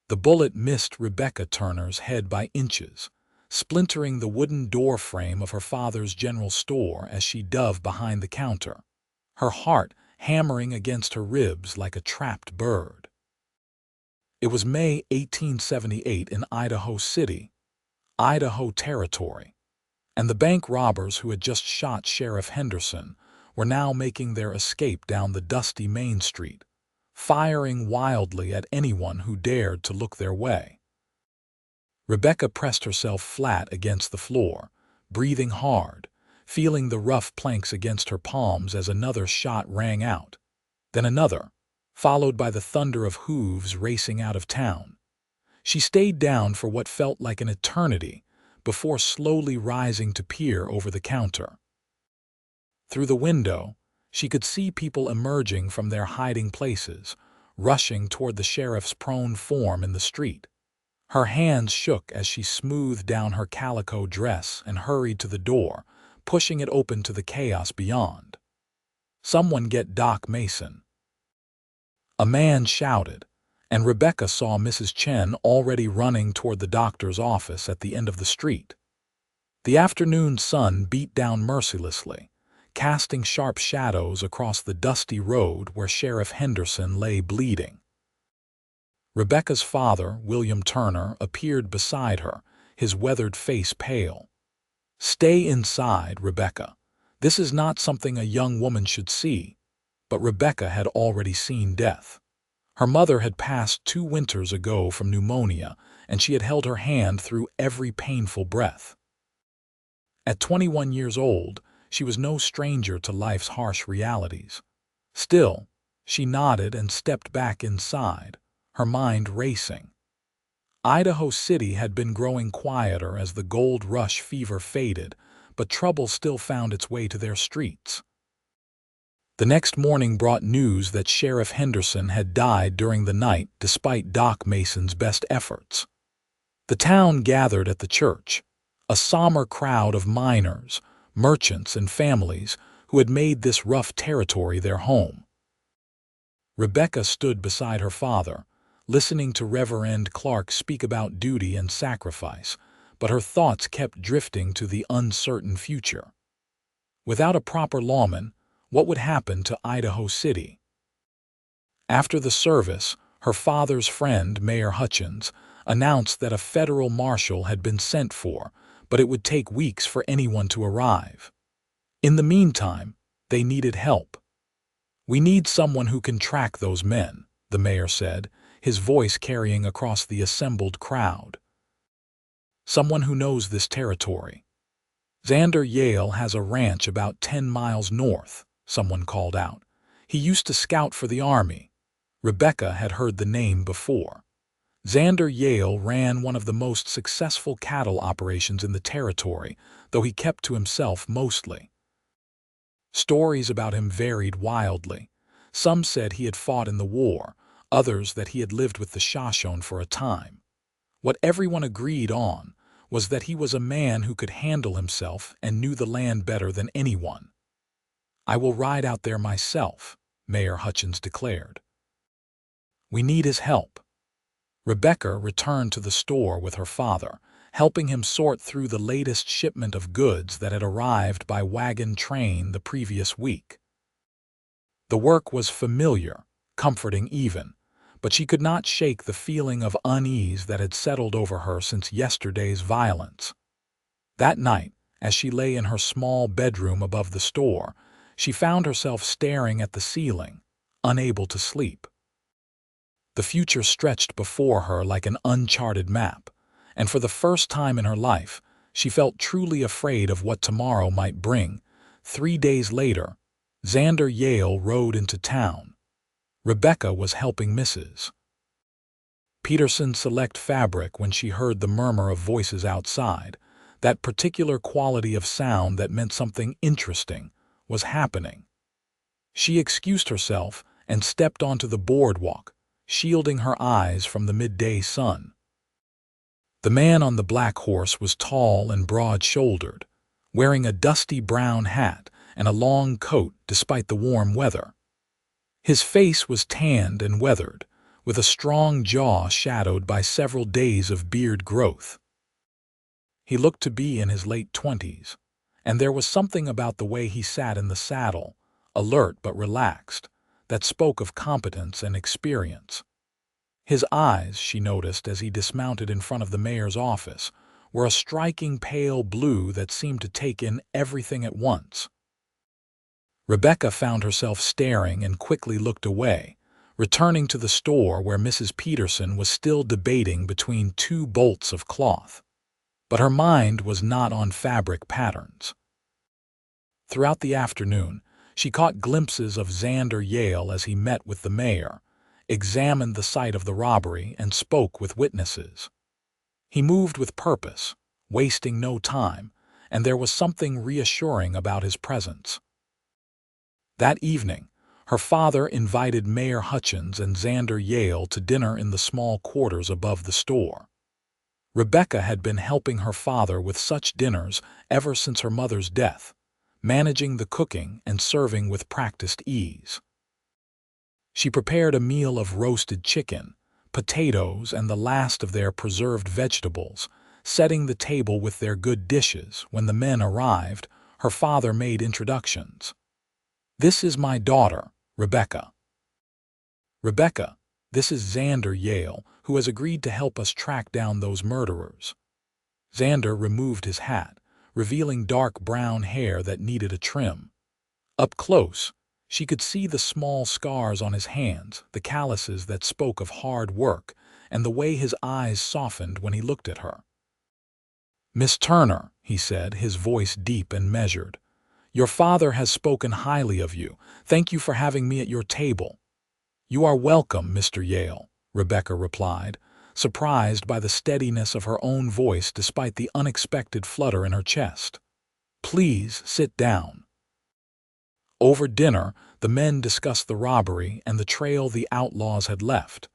The bullet missed Rebecca Turner's head by inches, splintering the wooden door frame of her father's general store as she dove behind the counter, her heart hammering against her ribs like a trapped bird. It was May 1878 in Idaho City, Idaho Territory, and the bank robbers who had just shot Sheriff Henderson were now making their escape down the dusty Main Street, firing wildly at anyone who dared to look their way. Rebecca pressed herself flat against the floor, breathing hard, feeling the rough planks against her palms as another shot rang out, then another, followed by the thunder of hooves racing out of town. She stayed down for what felt like an eternity before slowly rising to peer over the counter. Through the window, she could see people emerging from their hiding places, rushing toward the sheriff's prone form in the street. Her hands shook as she smoothed down her calico dress and hurried to the door, pushing it open to the chaos beyond. "Someone get Doc Mason," a man shouted, and Rebecca saw Mrs. Chen already running toward the doctor's office at the end of the street. The afternoon sun beat down mercilessly, casting sharp shadows across the dusty road where Sheriff Henderson lay bleeding. Rebecca's father, William Turner, appeared beside her, his weathered face pale. "Stay inside, Rebecca. This is not something a young woman should see." But Rebecca had already seen death. Her mother had passed 2 winters ago from pneumonia, and she had held her hand through every painful breath. At 21 years old, she was no stranger to life's harsh realities. Still, she nodded and stepped back inside, her mind racing. Idaho City had been growing quieter as the gold rush fever faded, but trouble still found its way to their streets. The next morning brought news that Sheriff Henderson had died during the night despite Doc Mason's best efforts. The town gathered at the church, a somber crowd of miners, merchants, and families who had made this rough territory their home. Rebecca stood beside her father, listening to Reverend Clark speak about duty and sacrifice, but her thoughts kept drifting to the uncertain future. Without a proper lawman, what would happen to Idaho City? After the service, her father's friend, Mayor Hutchins, announced that a federal marshal had been sent for, but it would take weeks for anyone to arrive. In the meantime, they needed help. "We need someone who can track those men," the mayor said, his voice carrying across the assembled crowd. "Someone who knows this territory." "Xander Yale has a ranch about 10 miles north," someone called out. "He used to scout for the Army." Rebecca had heard the name before. Xander Yale ran one of the most successful cattle operations in the territory, though he kept to himself mostly. Stories about him varied wildly. Some said he had fought in the war, others that he had lived with the Shoshone for a time. What everyone agreed on was that he was a man who could handle himself and knew the land better than anyone. "I will ride out there myself," Mayor Hutchins declared. "We need his help." Rebecca returned to the store with her father, helping him sort through the latest shipment of goods that had arrived by wagon train the previous week. The work was familiar, comforting even, but she could not shake the feeling of unease that had settled over her since yesterday's violence. That night, as she lay in her small bedroom above the store, she found herself staring at the ceiling, unable to sleep. The future stretched before her like an uncharted map, and for the first time in her life, she felt truly afraid of what tomorrow might bring. 3 days later, Xander Yale rode into town. Rebecca was helping Mrs. Peterson select fabric when she heard the murmur of voices outside, that particular quality of sound that meant something interesting was happening. She excused herself and stepped onto the boardwalk, shielding her eyes from the midday sun. The man on the black horse was tall and broad-shouldered, wearing a dusty brown hat and a long coat despite the warm weather. His face was tanned and weathered, with a strong jaw shadowed by several days of beard growth. He looked to be in his late 20s, and there was something about the way he sat in the saddle, alert but relaxed, that spoke of competence and experience. His eyes, she noticed as he dismounted in front of the mayor's office, were a striking pale blue that seemed to take in everything at once. Rebecca found herself staring and quickly looked away, returning to the store where Mrs. Peterson was still debating between two bolts of cloth. But her mind was not on fabric patterns. Throughout the afternoon, she caught glimpses of Xander Yale as he met with the mayor, examined the site of the robbery, and spoke with witnesses. He moved with purpose, wasting no time, and there was something reassuring about his presence. That evening, her father invited Mayor Hutchins and Xander Yale to dinner in the small quarters above the store. Rebecca had been helping her father with such dinners ever since her mother's death, managing the cooking and serving with practiced ease. She prepared a meal of roasted chicken, potatoes, and the last of their preserved vegetables, setting the table with their good dishes. When the men arrived, her father made introductions. "This is my daughter, Rebecca. Rebecca, this is Xander Yale, who has agreed to help us track down those murderers." Xander removed his hat, revealing dark brown hair that needed a trim. Up close, she could see the small scars on his hands, the calluses that spoke of hard work, and the way his eyes softened when he looked at her. "Miss Turner," he said, his voice deep and measured, "your father has spoken highly of you. Thank you for having me at your table." "You are welcome, Mr. Yale," Rebecca replied, surprised by the steadiness of her own voice despite the unexpected flutter in her chest. "Please sit down." Over dinner, the men discussed the robbery and the trail the outlaws had left.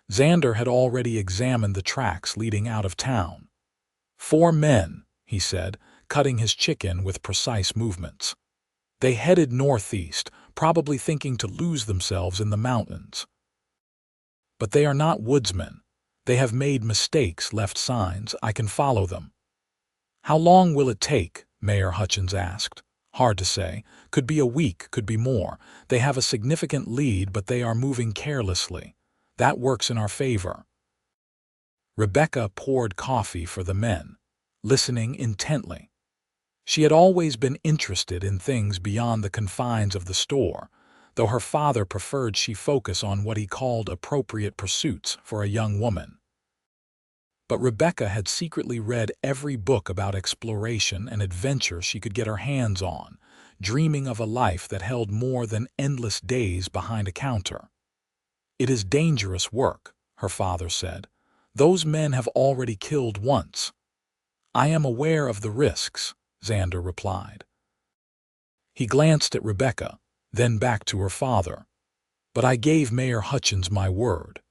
Xander had already examined the tracks leading out of town. "4 men," he said, cutting his chicken with precise movements. "They headed northeast, probably thinking to lose themselves in the mountains. But they are not woodsmen. They have made mistakes, left signs. I can follow them." "How long will it take?" Mayor Hutchins asked. "Hard to say. Could be a week, could be more. They have a significant lead, but they are moving carelessly. That works in our favor." Rebecca poured coffee for the men, listening intently. She had always been interested in things beyond the confines of the store, though her father preferred she focus on what he called appropriate pursuits for a young woman. But Rebecca had secretly read every book about exploration and adventure she could get her hands on, dreaming of a life that held more than endless days behind a counter. "It is dangerous work," her father said. "Those men have already killed once." "I am aware of the risks," Xander replied. He glanced at Rebecca, then back to her father. "But I gave Mayor Hutchins my word.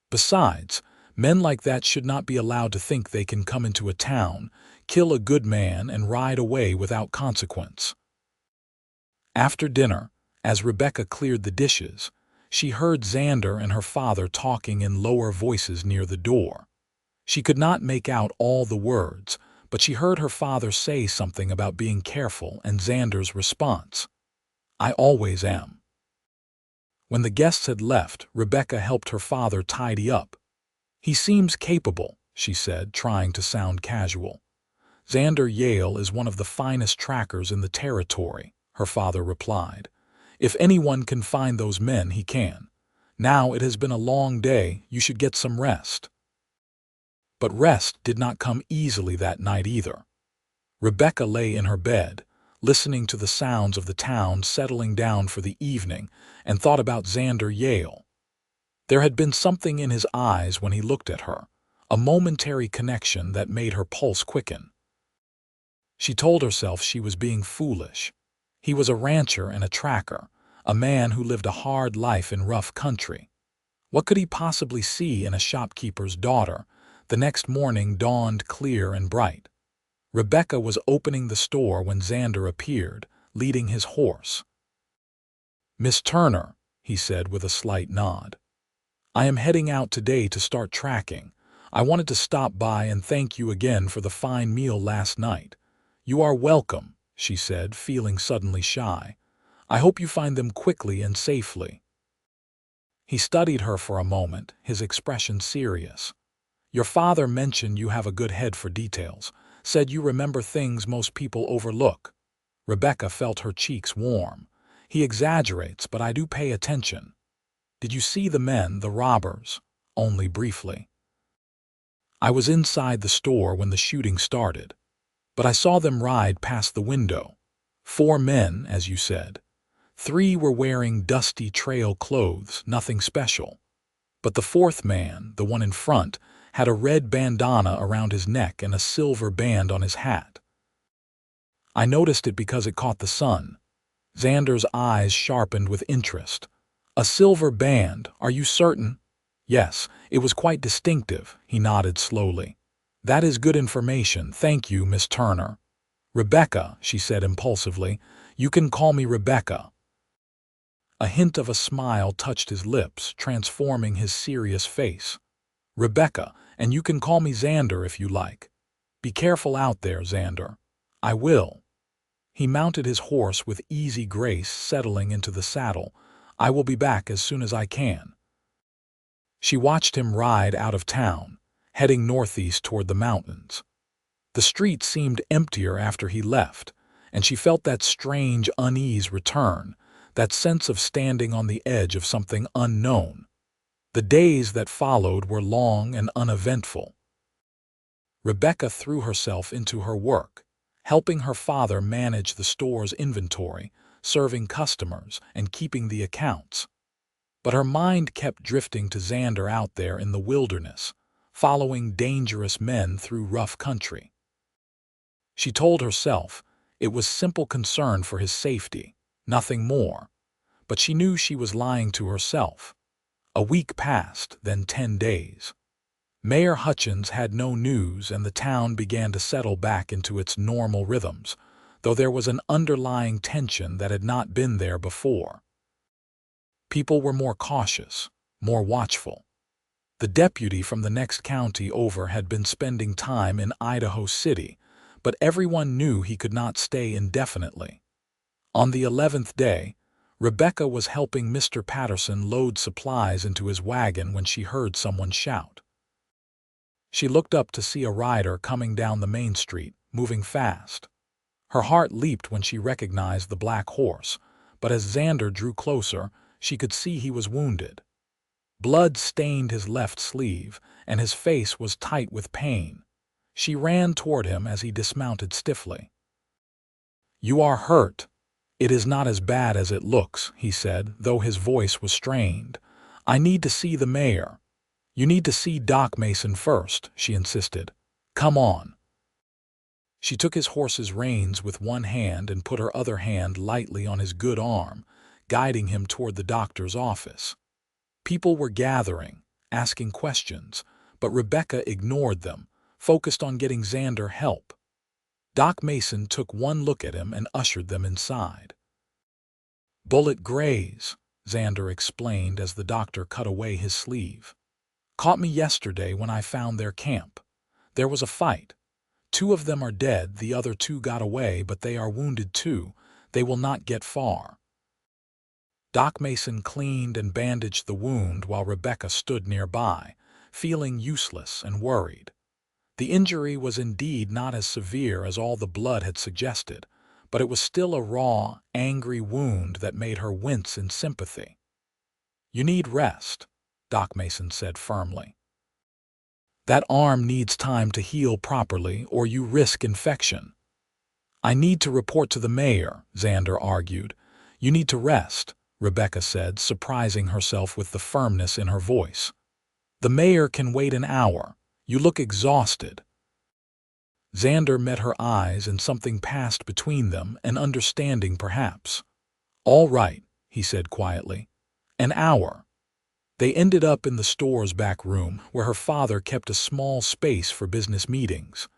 Besides, men like that should not be allowed to think they can come into a town, kill a good man, and ride away without consequence." After dinner, as Rebecca cleared the dishes, she heard Xander and her father talking in lower voices near the door. She could not make out all the words, but she heard her father say something about being careful and Xander's response, "I always am." When the guests had left, Rebecca helped her father tidy up. "He seems capable," she said, trying to sound casual. "Xander Yale is one of the finest trackers in the territory," her father replied. "If anyone can find those men, he can. Now it has been a long day, you should get some rest." But rest did not come easily that night either. Rebecca lay in her bed, listening to the sounds of the town settling down for the evening, and thought about Xander Yale. There had been something in his eyes when he looked at her, a momentary connection that made her pulse quicken. She told herself she was being foolish. He was a rancher and a tracker, a man who lived a hard life in rough country. What could he possibly see in a shopkeeper's daughter? The next morning dawned clear and bright. Rebecca was opening the store when Xander appeared, leading his horse. "Miss Turner," he said with a slight nod. I am heading out today to start tracking. I wanted to stop by and thank you again for the fine meal last night. You are welcome, she said, feeling suddenly shy. I hope you find them quickly and safely. He studied her for a moment, his expression serious. Your father mentioned you have a good head for details, said you remember things most people overlook. Rebecca felt her cheeks warm. He exaggerates, but I do pay attention. Did you see the men, the robbers? Only briefly. I was inside the store when the shooting started, but I saw them ride past the window. 4 men, as you said. 3 were wearing dusty trail clothes, nothing special. But the 4th man, the one in front, had a red bandana around his neck and a silver band on his hat. I noticed it because it caught the sun. Xander's eyes sharpened with interest. A silver band, are you certain? Yes, it was quite distinctive, he nodded slowly. That is good information, thank you, Miss Turner. Rebecca, she said impulsively, you can call me Rebecca. A hint of a smile touched his lips, transforming his serious face. Rebecca, and you can call me Xander if you like. Be careful out there, Xander. I will. He mounted his horse with easy grace, settling into the saddle. I will be back as soon as I can. She watched him ride out of town, heading northeast toward the mountains. The street seemed emptier after he left, and she felt that strange unease return, that sense of standing on the edge of something unknown. The days that followed were long and uneventful. Rebecca threw herself into her work, helping her father manage the store's inventory, serving customers, and keeping the accounts. But her mind kept drifting to Xander out there in the wilderness, following dangerous men through rough country. She told herself it was simple concern for his safety, nothing more. But she knew she was lying to herself. A week passed, then 10 days. Mayor Hutchins had no news and the town began to settle back into its normal rhythms, though there was an underlying tension that had not been there before. People were more cautious, more watchful. The deputy from the next county over had been spending time in Idaho City, but everyone knew he could not stay indefinitely. On the 11th day, Rebecca was helping Mr. Patterson load supplies into his wagon when she heard someone shout. She looked up to see a rider coming down the main street, moving fast. Her heart leaped when she recognized the black horse, but as Xander drew closer, she could see he was wounded. Blood stained his left sleeve, and his face was tight with pain. She ran toward him as he dismounted stiffly. You are hurt. It is not as bad as it looks, he said, though his voice was strained. I need to see the mayor. You need to see Doc Mason first, she insisted. Come on. She took his horse's reins with one hand and put her other hand lightly on his good arm, guiding him toward the doctor's office. People were gathering, asking questions, but Rebecca ignored them, focused on getting Xander help. Doc Mason took one look at him and ushered them inside. Bullet graze, Xander explained as the doctor cut away his sleeve. Caught me yesterday when I found their camp. There was a fight. 2 of them are dead, the other 2 got away, but they are wounded too. They will not get far. Doc Mason cleaned and bandaged the wound while Rebecca stood nearby, feeling useless and worried. The injury was indeed not as severe as all the blood had suggested, but it was still a raw, angry wound that made her wince in sympathy. You need rest, Doc Mason said firmly. That arm needs time to heal properly or you risk infection. I need to report to the mayor, Xander argued. You need to rest, Rebecca said, surprising herself with the firmness in her voice. The mayor can wait an hour. You look exhausted. Xander met her eyes and something passed between them, an understanding perhaps. All right, he said quietly. An hour. They ended up in the store's back room, where her father kept a small space for business meetings.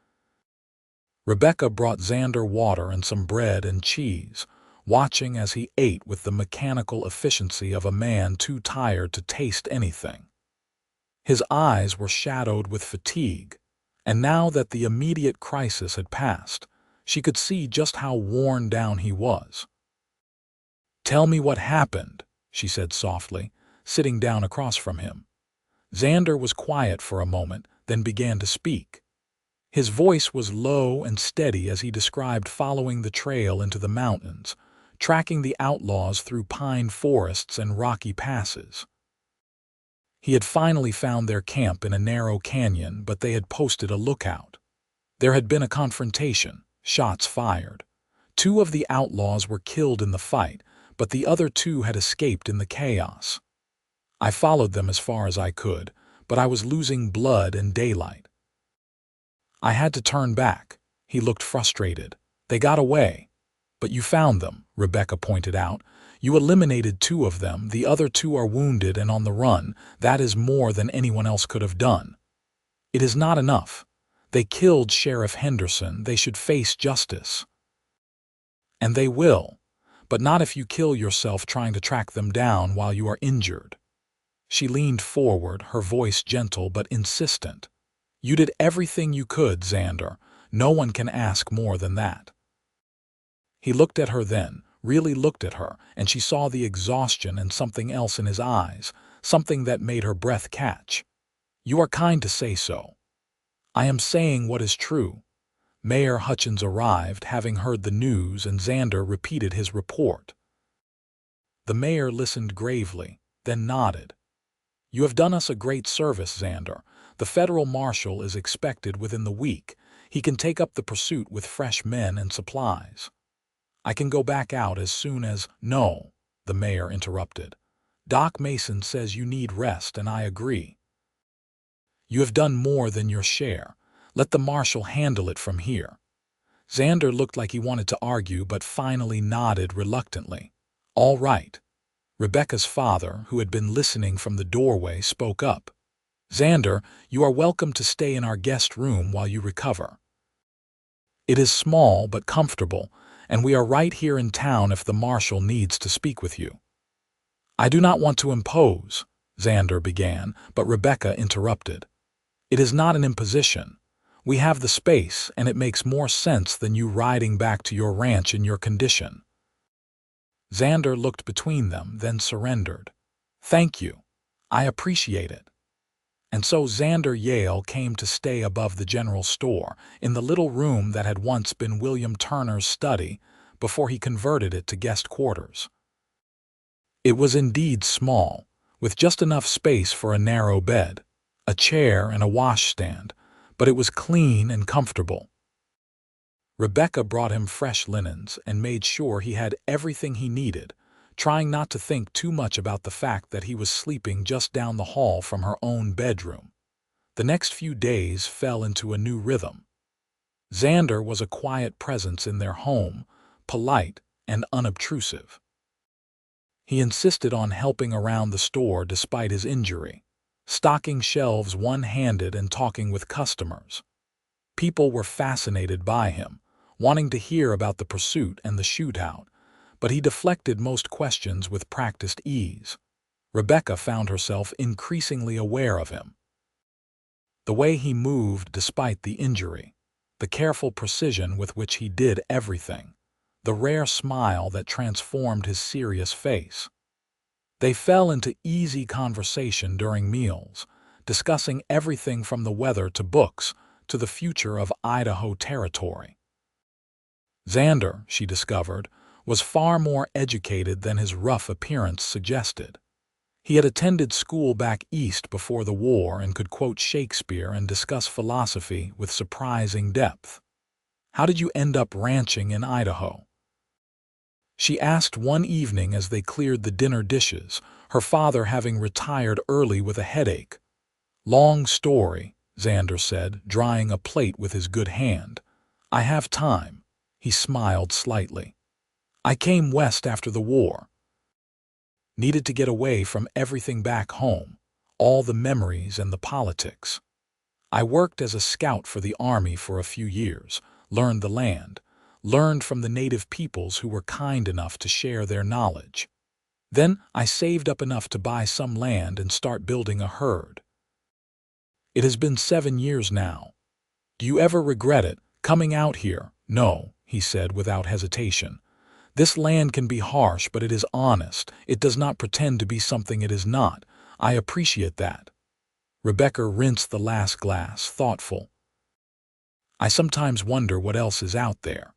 Rebecca brought Xander water and some bread and cheese, watching as he ate with the mechanical efficiency of a man too tired to taste anything. His eyes were shadowed with fatigue, and now that the immediate crisis had passed, she could see just how worn down he was. "Tell me what happened," she said softly, sitting down across from him. Xander was quiet for a moment, then began to speak. His voice was low and steady as he described following the trail into the mountains, tracking the outlaws through pine forests and rocky passes. He had finally found their camp in a narrow canyon, but they had posted a lookout. There had been a confrontation, shots fired. 2 of the outlaws were killed in the fight, but the other 2 had escaped in the chaos. I followed them as far as I could, but I was losing blood and daylight. I had to turn back. He looked frustrated. "They got away." "But you found them," Rebecca pointed out. "You eliminated 2 of them, the other 2 are wounded and on the run. That is more than anyone else could have done." "It is not enough. They killed Sheriff Henderson. They should face justice." "And they will, but not if you kill yourself trying to track them down while you are injured." She leaned forward, her voice gentle but insistent. "You did everything you could, Xander. No one can ask more than that." He looked at her then, really looked at her, and she saw the exhaustion and something else in his eyes, something that made her breath catch. "You are kind to say so. I am saying what is true." Mayor Hutchins arrived, having heard the news, and Xander repeated his report. The mayor listened gravely, then nodded. "You have done us a great service, Xander. The federal marshal is expected within the week. He can take up the pursuit with fresh men and supplies." "I can go back out as soon as—" "No," the mayor interrupted. "Doc Mason says you need rest, and I agree. You have done more than your share. Let the marshal handle it from here." Xander looked like he wanted to argue, but finally nodded reluctantly. "All right." Rebecca's father, who had been listening from the doorway, spoke up. "Xander, you are welcome to stay in our guest room while you recover. It is small but comfortable, and we are right here in town if the marshal needs to speak with you." "I do not want to impose," Xander began, but Rebecca interrupted. "It is not an imposition. We have the space, and it makes more sense than you riding back to your ranch in your condition." Xander looked between them, then surrendered. "Thank you. I appreciate it." And so Xander Yale came to stay above the general store, in the little room that had once been William Turner's study before he converted it to guest quarters. It was indeed small, with just enough space for a narrow bed, a chair, and a washstand, but it was clean and comfortable. Rebecca brought him fresh linens and made sure he had everything he needed, trying not to think too much about the fact that he was sleeping just down the hall from her own bedroom. The next few days fell into a new rhythm. Xander was a quiet presence in their home, polite and unobtrusive. He insisted on helping around the store despite his injury, stocking shelves one-handed and talking with customers. People were fascinated by him, wanting to hear about the pursuit and the shootout, but he deflected most questions with practiced ease. Rebecca found herself increasingly aware of him. The way he moved despite the injury, the careful precision with which he did everything, the rare smile that transformed his serious face. They fell into easy conversation during meals, discussing everything from the weather to books to the future of Idaho Territory. Xander, she discovered, was far more educated than his rough appearance suggested. He had attended school back east before the war and could quote Shakespeare and discuss philosophy with surprising depth. "How did you end up ranching in Idaho?" she asked one evening as they cleared the dinner dishes, her father having retired early with a headache. "Long story," Xander said, drying a plate with his good hand. "I have time." He smiled slightly. "I came west after the war. Needed to get away from everything back home, all the memories and the politics. I worked as a scout for the army for a few years, learned the land, learned from the native peoples who were kind enough to share their knowledge. Then I saved up enough to buy some land and start building a herd. It has been 7 years now. Do you ever regret it, coming out here? No, he said without hesitation. This land can be harsh, but it is honest. It does not pretend to be something it is not. I appreciate that. Rebecca rinsed the last glass, thoughtful. I sometimes wonder what else is out there.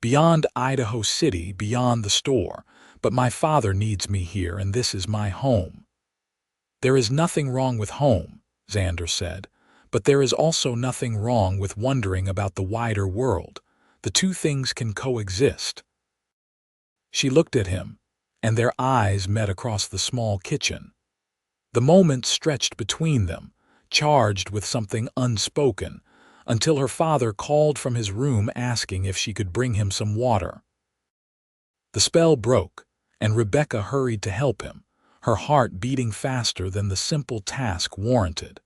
Beyond Idaho City, beyond the store. But my father needs me here, and this is my home. There is nothing wrong with home, Xander said, but there is also nothing wrong with wondering about the wider world. The two things can coexist. She looked at him, and their eyes met across the small kitchen. The moment stretched between them, charged with something unspoken, until her father called from his room asking if she could bring him some water. The spell broke, and Rebecca hurried to help him, her heart beating faster than the simple task warranted.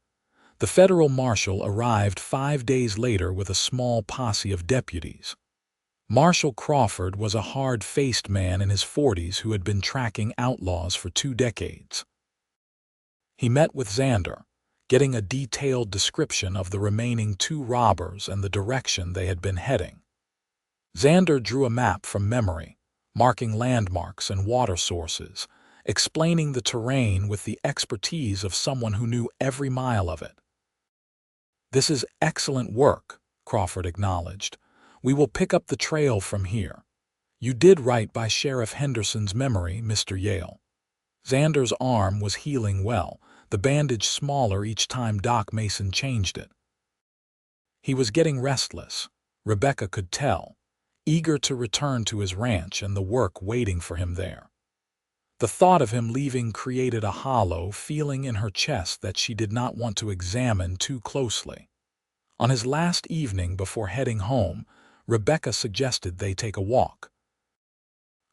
The federal marshal arrived 5 days later with a small posse of deputies. Marshal Crawford was a hard-faced man in his 40s who had been tracking outlaws for 2 decades. He met with Xander, getting a detailed description of the remaining 2 robbers and the direction they had been heading. Xander drew a map from memory, marking landmarks and water sources, explaining the terrain with the expertise of someone who knew every mile of it. "This is excellent work," Crawford acknowledged. "We will pick up the trail from here. You did right by Sheriff Henderson's memory, Mr. Yale." Xander's arm was healing well, the bandage smaller each time Doc Mason changed it. He was getting restless, Rebecca could tell, eager to return to his ranch and the work waiting for him there. The thought of him leaving created a hollow feeling in her chest that she did not want to examine too closely. On his last evening before heading home, Rebecca suggested they take a walk.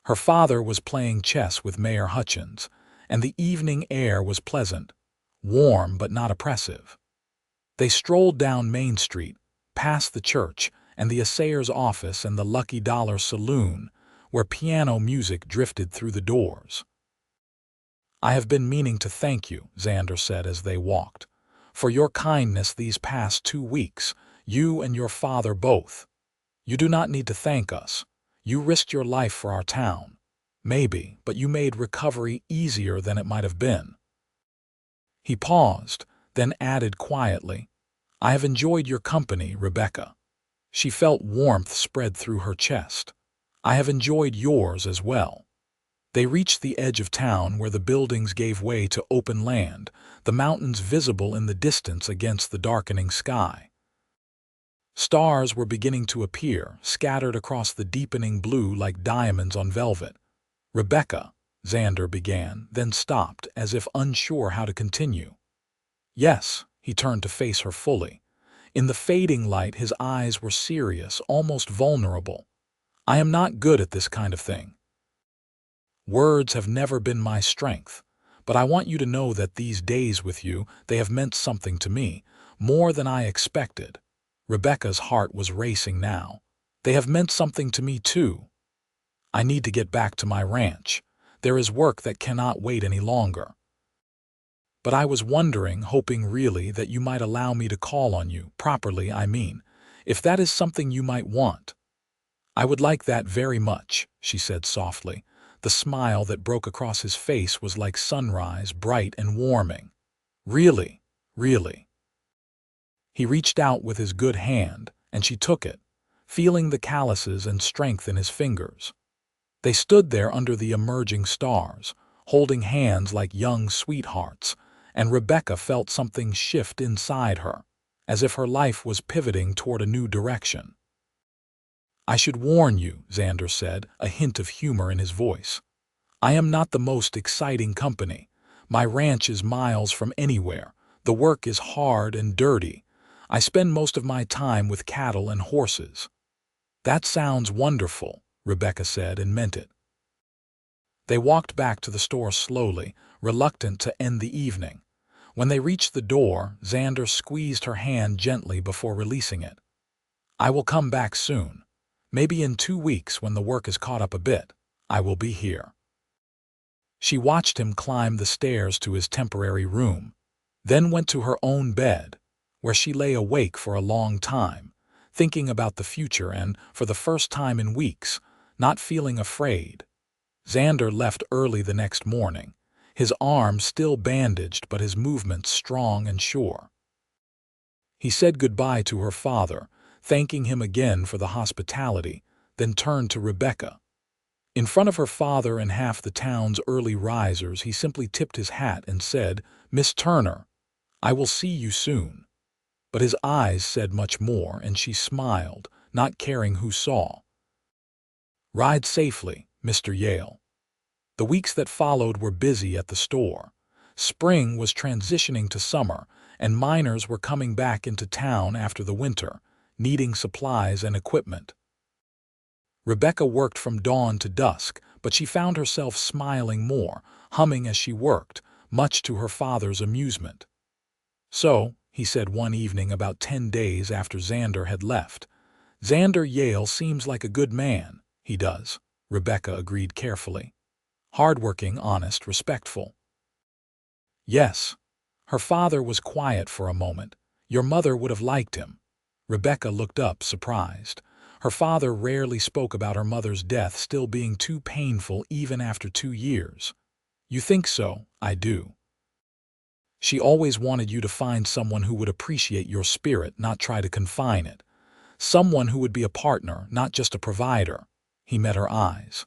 Her father was playing chess with Mayor Hutchins, and the evening air was pleasant, warm but not oppressive. They strolled down Main Street, past the church and the assayer's office and the Lucky Dollar Saloon, where piano music drifted through the doors. "I have been meaning to thank you," Xander said as they walked, "for your kindness these past 2 weeks, you and your father both. You do not need to thank us. You risked your life for our town. Maybe, but you made recovery easier than it might have been." He paused, then added quietly, "I have enjoyed your company, Rebecca." She felt warmth spread through her chest. "I have enjoyed yours as well." They reached the edge of town where the buildings gave way to open land, the mountains visible in the distance against the darkening sky. Stars were beginning to appear, scattered across the deepening blue like diamonds on velvet. "Rebecca," Xander began, then stopped, as if unsure how to continue. "Yes," he turned to face her fully. In the fading light, his eyes were serious, almost vulnerable. "I am not good at this kind of thing. Words have never been my strength, but I want you to know that these days with you, they have meant something to me, more than I expected." Rebecca's heart was racing now. "They have meant something to me too. I need to get back to my ranch. There is work that cannot wait any longer. But I was wondering, hoping really, that you might allow me to call on you, properly I mean, if that is something you might want." "I would like that very much," she said softly. The smile that broke across his face was like sunrise, bright and warming. "Really, really." He reached out with his good hand, and she took it, feeling the calluses and strength in his fingers. They stood there under the emerging stars, holding hands like young sweethearts, and Rebecca felt something shift inside her, as if her life was pivoting toward a new direction. "I should warn you," Xander said, a hint of humor in his voice. "I am not the most exciting company. My ranch is miles from anywhere. The work is hard and dirty. I spend most of my time with cattle and horses." "That sounds wonderful," Rebecca said, and meant it. They walked back to the store slowly, reluctant to end the evening. When they reached the door, Xander squeezed her hand gently before releasing it. "I will come back soon. Maybe in 2 weeks when the work is caught up a bit. I will be here." She watched him climb the stairs to his temporary room, then went to her own bed, where she lay awake for a long time, thinking about the future and, for the first time in weeks, not feeling afraid. Xander left early the next morning, his arm still bandaged but his movements strong and sure. He said goodbye to her father, thanking him again for the hospitality, then turned to Rebecca. In front of her father and half the town's early risers, he simply tipped his hat and said, "Miss Turner, I will see you soon." But his eyes said much more, and she smiled, not caring who saw. Ride safely, Mr. Yale. The weeks that followed were busy at the store. Spring was transitioning to summer, and miners were coming back into town after the winter, needing supplies and equipment. Rebecca worked from dawn to dusk, but she found herself smiling more, humming as she worked, much to her father's amusement. "So," he said one evening about 10 days after Xander had left, "Xander Yale seems like a good man." "He does," Rebecca agreed carefully. "Hardworking, honest, respectful." "Yes." Her father was quiet for a moment. "Your mother would have liked him." Rebecca looked up, surprised. Her father rarely spoke about her mother's death still being too painful even after 2 years. "You think so?" "I do. She always wanted you to find someone who would appreciate your spirit, not try to confine it. Someone who would be a partner, not just a provider." He met her eyes.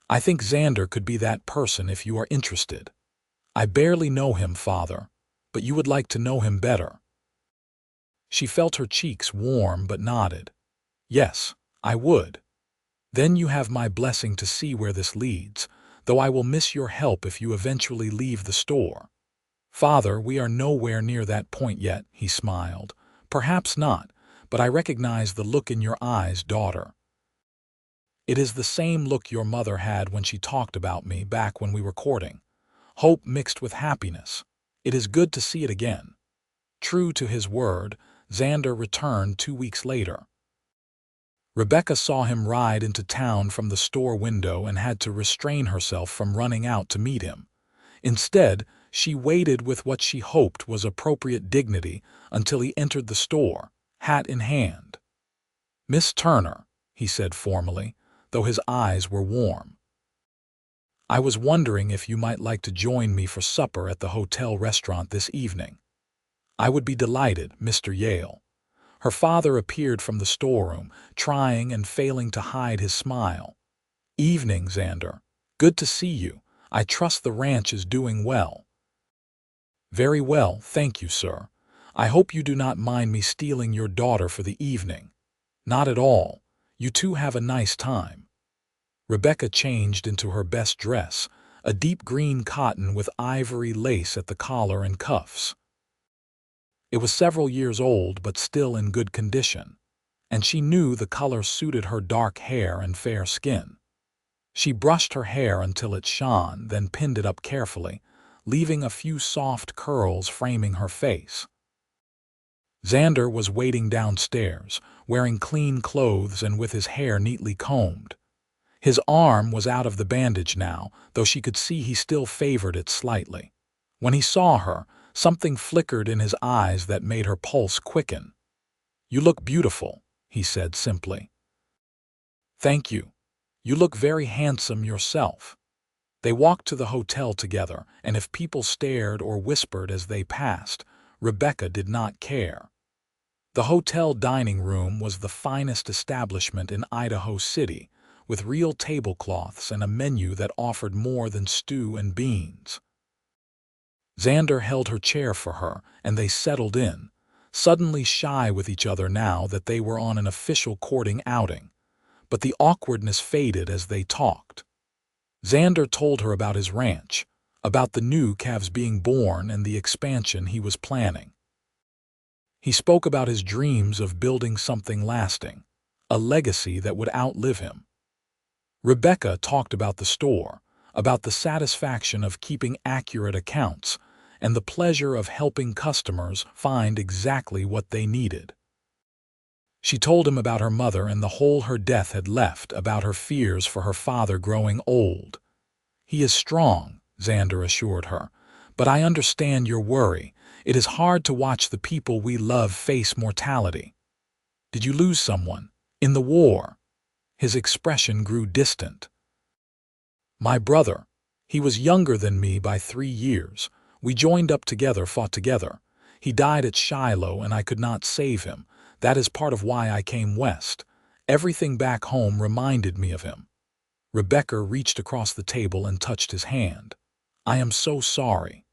"I think Xander could be that person if you are interested." "I barely know him, Father, but you would like to know him better." She felt her cheeks warm but nodded. "Yes, I would." "Then you have my blessing to see where this leads, though I will miss your help if you eventually leave the store." "Father, we are nowhere near that point yet," he smiled. "Perhaps not, but I recognize the look in your eyes, daughter. It is the same look your mother had when she talked about me back when we were courting. Hope mixed with happiness. It is good to see it again." True to his word, Xander returned 2 weeks later. Rebecca saw him ride into town from the store window and had to restrain herself from running out to meet him. Instead, she waited with what she hoped was appropriate dignity until he entered the store, hat in hand. "Miss Turner," he said formally, though his eyes were warm. "I was wondering if you might like to join me for supper at the hotel restaurant this evening." "I would be delighted, Mr. Yale." Her father appeared from the storeroom, trying and failing to hide his smile. "Evening, Xander. Good to see you. I trust the ranch is doing well." "Very well, thank you, sir. I hope you do not mind me stealing your daughter for the evening." "Not at all. You two have a nice time." Rebecca changed into her best dress, a deep green cotton with ivory lace at the collar and cuffs. It was several years old but still in good condition, and she knew the color suited her dark hair and fair skin. She brushed her hair until it shone, then pinned it up carefully, leaving a few soft curls framing her face. Xander was waiting downstairs, wearing clean clothes and with his hair neatly combed. His arm was out of the bandage now, though she could see he still favored it slightly. When he saw her, something flickered in his eyes that made her pulse quicken. "You look beautiful," he said simply. "Thank you. You look very handsome yourself." They walked to the hotel together, and if people stared or whispered as they passed, Rebecca did not care. The hotel dining room was the finest establishment in Idaho City, with real tablecloths and a menu that offered more than stew and beans. Xander held her chair for her, and they settled in, suddenly shy with each other now that they were on an official courting outing. But the awkwardness faded as they talked. Xander told her about his ranch, about the new calves being born and the expansion he was planning. He spoke about his dreams of building something lasting, a legacy that would outlive him. Rebecca talked about the store, about the satisfaction of keeping accurate accounts, and the pleasure of helping customers find exactly what they needed. She told him about her mother and the hole her death had left, about her fears for her father growing old. "He is strong," Xander assured her, "but I understand your worry. It is hard to watch the people we love face mortality. Did you lose someone? In the war? His expression grew distant. My brother. He was younger than me by 3 years. We joined up together, fought together. He died at Shiloh and I could not save him. That is part of why I came west. Everything back home reminded me of him. Rebecca reached across the table and touched his hand. I am so sorry.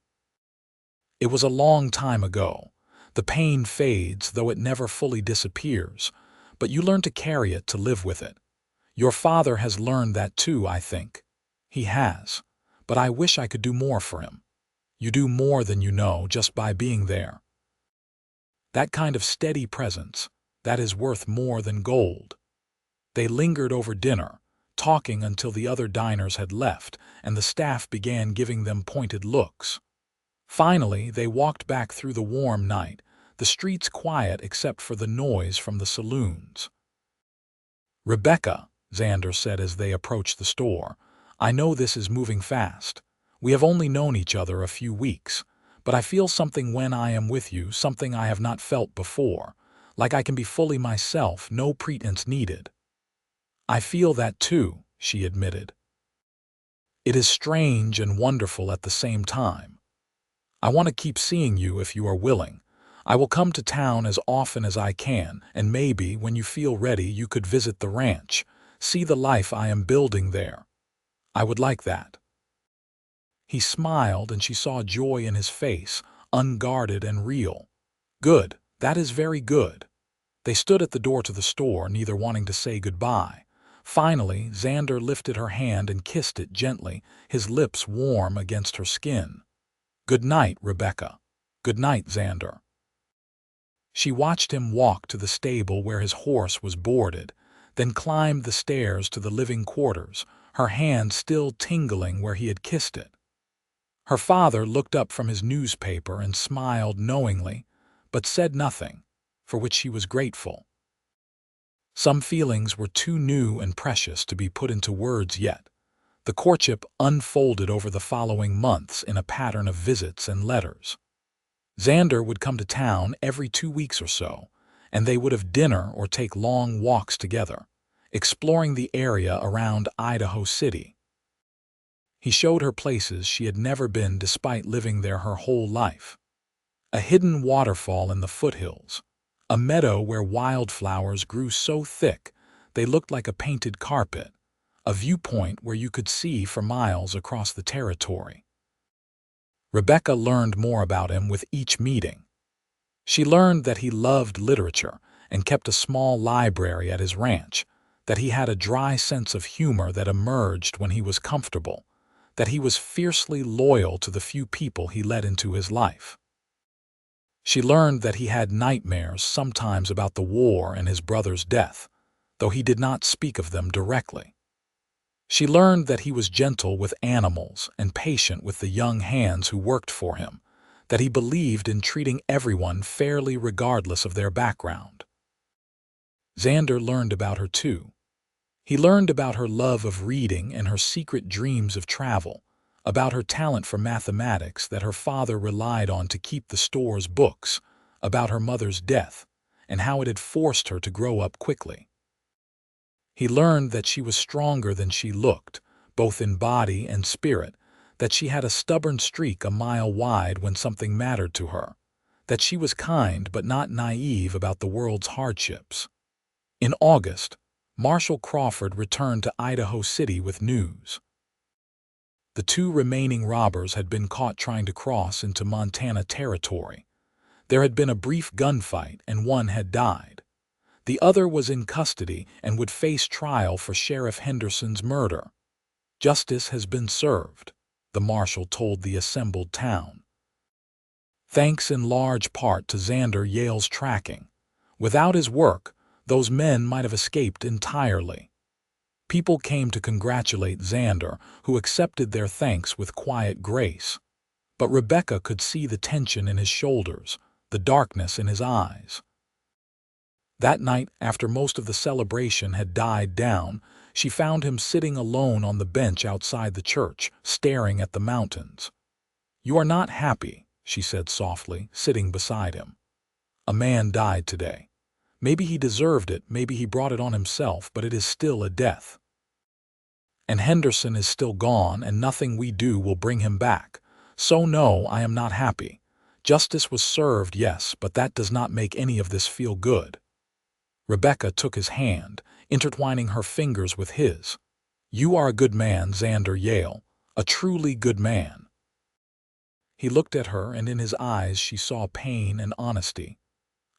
It was a long time ago. The pain fades, though it never fully disappears. But you learn to carry it, to live with it. Your father has learned that too, I think. He has. But I wish I could do more for him. You do more than you know just by being there. That kind of steady presence, that is worth more than gold. They lingered over dinner, talking until the other diners had left and the staff began giving them pointed looks. Finally, they walked back through the warm night, the streets quiet except for the noise from the saloons. Rebecca, Xander said as they approached the store, I know this is moving fast. We have only known each other a few weeks, but I feel something when I am with you, something I have not felt before, like I can be fully myself, no pretense needed. I feel that too, she admitted. It is strange and wonderful at the same time. I want to keep seeing you if you are willing. I will come to town as often as I can, and maybe when you feel ready you could visit the ranch, see the life I am building there. I would like that. He smiled and she saw joy in his face, unguarded and real. Good, that is very good. They stood at the door to the store, neither wanting to say goodbye. Finally, Xander lifted her hand and kissed it gently, his lips warm against her skin. Good night, Rebecca. Good night, Xander. She watched him walk to the stable where his horse was boarded, then climbed the stairs to the living quarters, her hand still tingling where he had kissed it. Her father looked up from his newspaper and smiled knowingly, but said nothing, for which she was grateful. Some feelings were too new and precious to be put into words yet. The courtship unfolded over the following months in a pattern of visits and letters. Xander would come to town every 2 weeks or so, and they would have dinner or take long walks together, exploring the area around Idaho City. He showed her places she had never been despite living there her whole life. A hidden waterfall in the foothills, a meadow where wildflowers grew so thick they looked like a painted carpet, a viewpoint where you could see for miles across the territory. Rebecca learned more about him with each meeting. She learned that he loved literature and kept a small library at his ranch, that he had a dry sense of humor that emerged when he was comfortable, that he was fiercely loyal to the few people he let into his life. She learned that he had nightmares sometimes about the war and his brother's death, though he did not speak of them directly. She learned that he was gentle with animals and patient with the young hands who worked for him, that he believed in treating everyone fairly regardless of their background. Xander learned about her too. He learned about her love of reading and her secret dreams of travel, about her talent for mathematics that her father relied on to keep the store's books, about her mother's death, and how it had forced her to grow up quickly. He learned that she was stronger than she looked, both in body and spirit, that she had a stubborn streak a mile wide when something mattered to her, that she was kind but not naive about the world's hardships. In August, Marshal Crawford returned to Idaho City with news. The 2 remaining robbers had been caught trying to cross into Montana territory. There had been a brief gunfight and one had died. The other was in custody and would face trial for Sheriff Henderson's murder. Justice has been served, the marshal told the assembled town. Thanks in large part to Xander Yale's tracking. Without his work, those men might have escaped entirely. People came to congratulate Xander, who accepted their thanks with quiet grace. But Rebecca could see the tension in his shoulders, the darkness in his eyes. That night, after most of the celebration had died down, she found him sitting alone on the bench outside the church, staring at the mountains. "You are not happy," she said softly, sitting beside him. A man died today. Maybe he deserved it, maybe he brought it on himself, but it is still a death. And Henderson is still gone, and nothing we do will bring him back. So no, I am not happy. Justice was served, yes, but that does not make any of this feel good. Rebecca took his hand, intertwining her fingers with his. You are a good man, Xander Yale, a truly good man. He looked at her, and in his eyes she saw pain and honesty.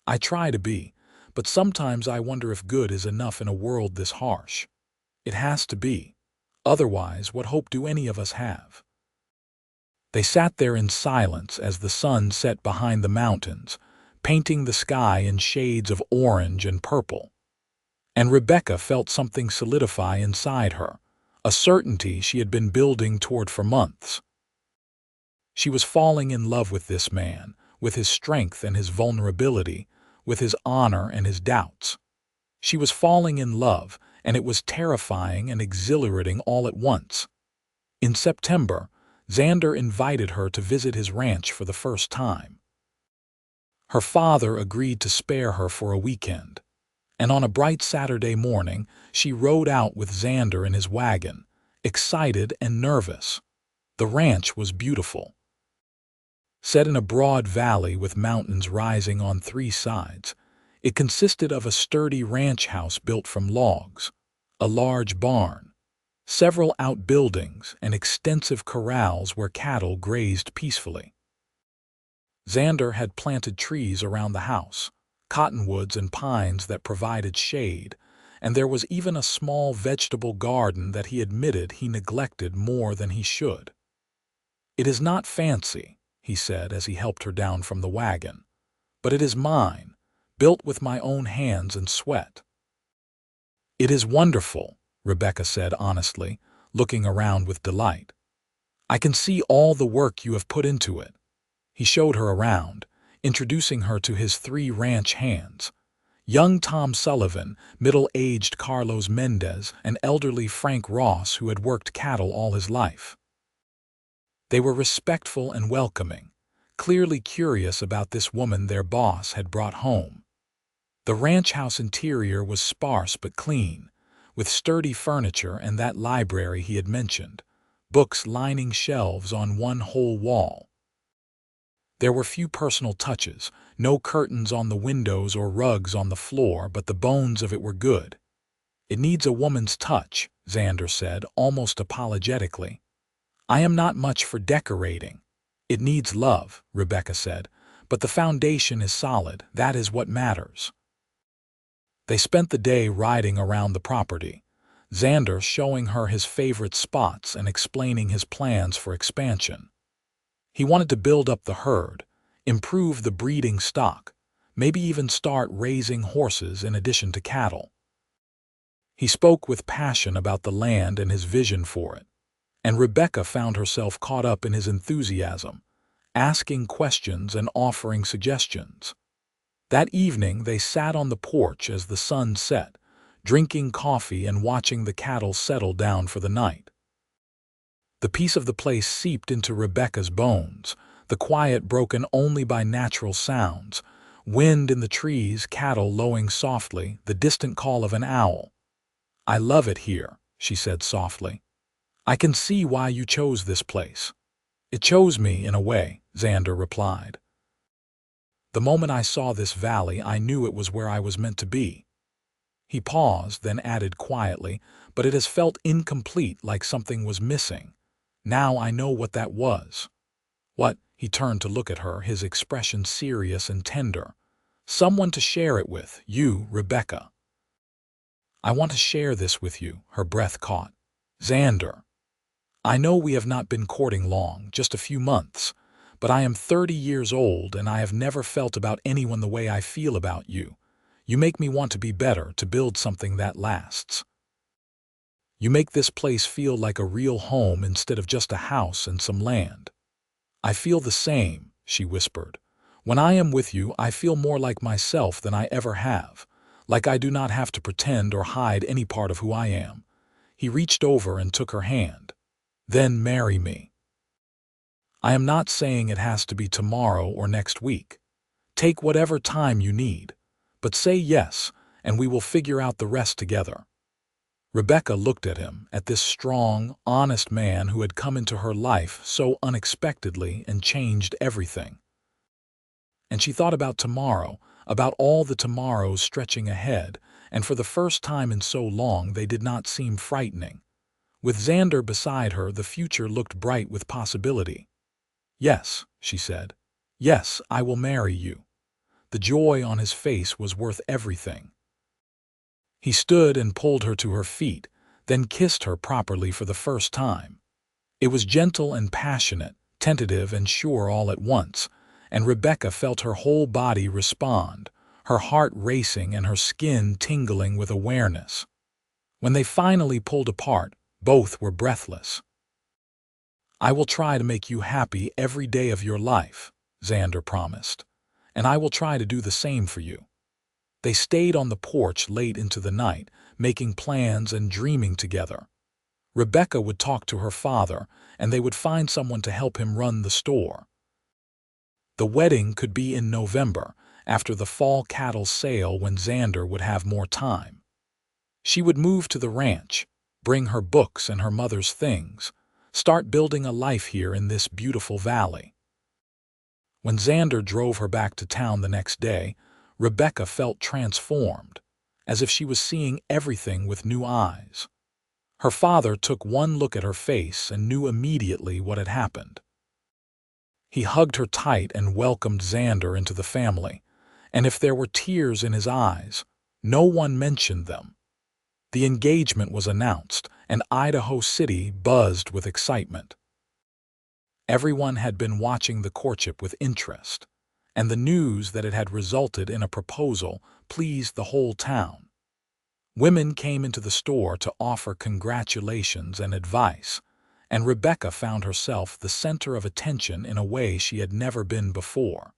I try to be, but sometimes I wonder if good is enough in a world this harsh. It has to be. Otherwise, what hope do any of us have? They sat there in silence as the sun set behind the mountains, painting the sky in shades of orange and purple. And Rebecca felt something solidify inside her, a certainty she had been building toward for months. She was falling in love with this man, with his strength and his vulnerability, with his honor and his doubts. She was falling in love, and it was terrifying and exhilarating all at once. In September, Xander invited her to visit his ranch for the first time. Her father agreed to spare her for a weekend, and on a bright Saturday morning, she rode out with Xander in his wagon, excited and nervous. The ranch was beautiful. Set in a broad valley with mountains rising on three sides, it consisted of a sturdy ranch house built from logs, a large barn, several outbuildings, and extensive corrals where cattle grazed peacefully. Xander had planted trees around the house, cottonwoods and pines that provided shade, and there was even a small vegetable garden that he admitted he neglected more than he should. It is not fancy, he said as he helped her down from the wagon, but it is mine, built with my own hands and sweat. It is wonderful, Rebecca said honestly, looking around with delight. I can see all the work you have put into it. He showed her around, introducing her to his 3 ranch hands, young Tom Sullivan, middle-aged Carlos Mendez, and elderly Frank Ross, who had worked cattle all his life. They were respectful and welcoming, clearly curious about this woman their boss had brought home. The ranch house interior was sparse but clean, with sturdy furniture and that library he had mentioned, books lining shelves on one whole wall. There were few personal touches, no curtains on the windows or rugs on the floor, but the bones of it were good. It needs a woman's touch, Xander said, almost apologetically. I am not much for decorating. It needs love, Rebecca said, but the foundation is solid. That is what matters. They spent the day riding around the property, Xander showing her his favorite spots and explaining his plans for expansion. He wanted to build up the herd, improve the breeding stock, maybe even start raising horses in addition to cattle. He spoke with passion about the land and his vision for it, and Rebecca found herself caught up in his enthusiasm, asking questions and offering suggestions. That evening they sat on the porch as the sun set, drinking coffee and watching the cattle settle down for the night. The peace of the place seeped into Rebecca's bones, the quiet broken only by natural sounds, wind in the trees, cattle lowing softly, the distant call of an owl. I love it here, she said softly. I can see why you chose this place. It chose me in a way, Xander replied. The moment I saw this valley, I knew it was where I was meant to be. He paused, then added quietly, but it has felt incomplete, like something was missing. Now I know what that was. What? He turned to look at her, his expression serious and tender. Someone to share it with, you, Rebecca. I want to share this with you, her breath caught. Xander. I know we have not been courting long, just a few months, but I am 30 years old and I have never felt about anyone the way I feel about you. You make me want to be better, to build something that lasts. You make this place feel like a real home instead of just a house and some land. I feel the same, she whispered. When I am with you, I feel more like myself than I ever have, like I do not have to pretend or hide any part of who I am. He reached over and took her hand. Then marry me. I am not saying it has to be tomorrow or next week. Take whatever time you need, but say yes, and we will figure out the rest together." Rebecca looked at him, at this strong, honest man who had come into her life so unexpectedly and changed everything. And she thought about tomorrow, about all the tomorrows stretching ahead, and for the first time in so long they did not seem frightening. With Xander beside her, the future looked bright with possibility. "Yes," she said. "Yes, I will marry you." The joy on his face was worth everything. He stood and pulled her to her feet, then kissed her properly for the first time. It was gentle and passionate, tentative and sure all at once, and Rebecca felt her whole body respond, her heart racing and her skin tingling with awareness. When they finally pulled apart, both were breathless. "I will try to make you happy every day of your life," Xander promised, "and I will try to do the same for you." They stayed on the porch late into the night, making plans and dreaming together. Rebecca would talk to her father, and they would find someone to help him run the store. The wedding could be in November, after the fall cattle sale when Xander would have more time. She would move to the ranch, bring her books and her mother's things, start building a life here in this beautiful valley. When Xander drove her back to town the next day, Rebecca felt transformed, as if she was seeing everything with new eyes. Her father took one look at her face and knew immediately what had happened. He hugged her tight and welcomed Xander into the family, and if there were tears in his eyes, no one mentioned them. The engagement was announced, and Idaho City buzzed with excitement. Everyone had been watching the courtship with interest, and the news that it had resulted in a proposal pleased the whole town. Women came into the store to offer congratulations and advice, and Rebecca found herself the center of attention in a way she had never been before.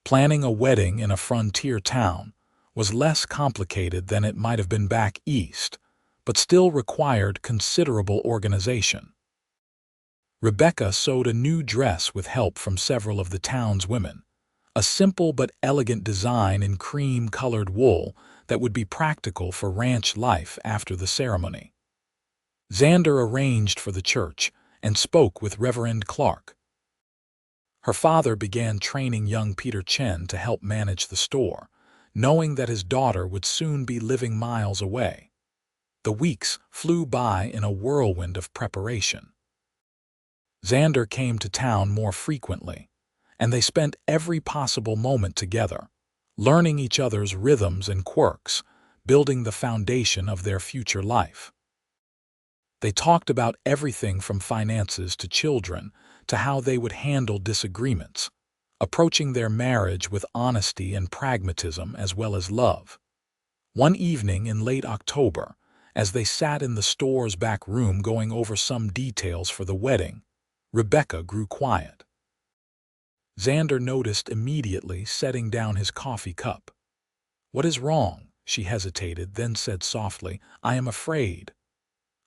Planning a wedding in a frontier town was less complicated than it might have been back east, but still required considerable organization. Rebecca sewed a new dress with help from several of the town's women, a simple but elegant design in cream-colored wool that would be practical for ranch life after the ceremony. Xander arranged for the church and spoke with Reverend Clark. Her father began training young Peter Chen to help manage the store, knowing that his daughter would soon be living miles away. The weeks flew by in a whirlwind of preparation. Xander came to town more frequently, and they spent every possible moment together, learning each other's rhythms and quirks, building the foundation of their future life. They talked about everything from finances to children to how they would handle disagreements, approaching their marriage with honesty and pragmatism as well as love. One evening in late October, as they sat in the store's back room going over some details for the wedding, Rebecca grew quiet. Xander noticed immediately, setting down his coffee cup. "What is wrong?" She hesitated, then said softly, "I am afraid."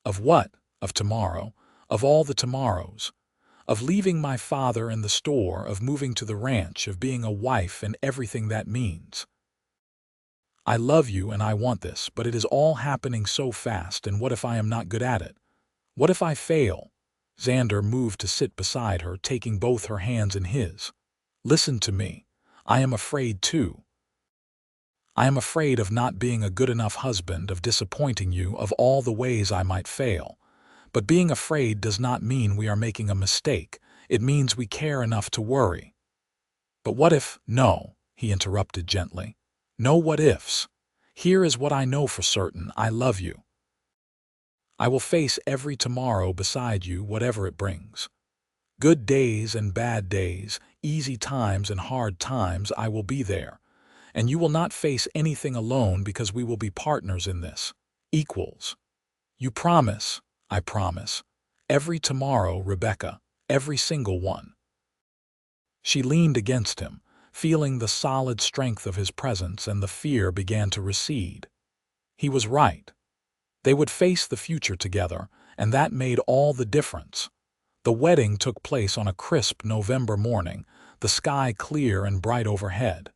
"Of what?" "Of tomorrow, of all the tomorrows, of leaving my father and the store, of moving to the ranch, of being a wife and everything that means. I love you and I want this, but it is all happening so fast, and what if I am not good at it? What if I fail?" Xander moved to sit beside her, taking both her hands in his. "Listen to me. I am afraid too. I am afraid of not being a good enough husband, of disappointing you, of all the ways I might fail. But being afraid does not mean we are making a mistake. It means we care enough to worry." "But what if—" "No," he interrupted gently. "No what ifs. Here is what I know for certain. I love you. I will face every tomorrow beside you, whatever it brings. Good days and bad days, easy times and hard times, I will be there. And you will not face anything alone, because we will be partners in this, equals. You promise?" "I promise. Every tomorrow, Rebecca, every single one." She leaned against him, feeling the solid strength of his presence, and the fear began to recede. He was right. They would face the future together, and that made all the difference. The wedding took place on a crisp November morning, the sky clear and bright overhead.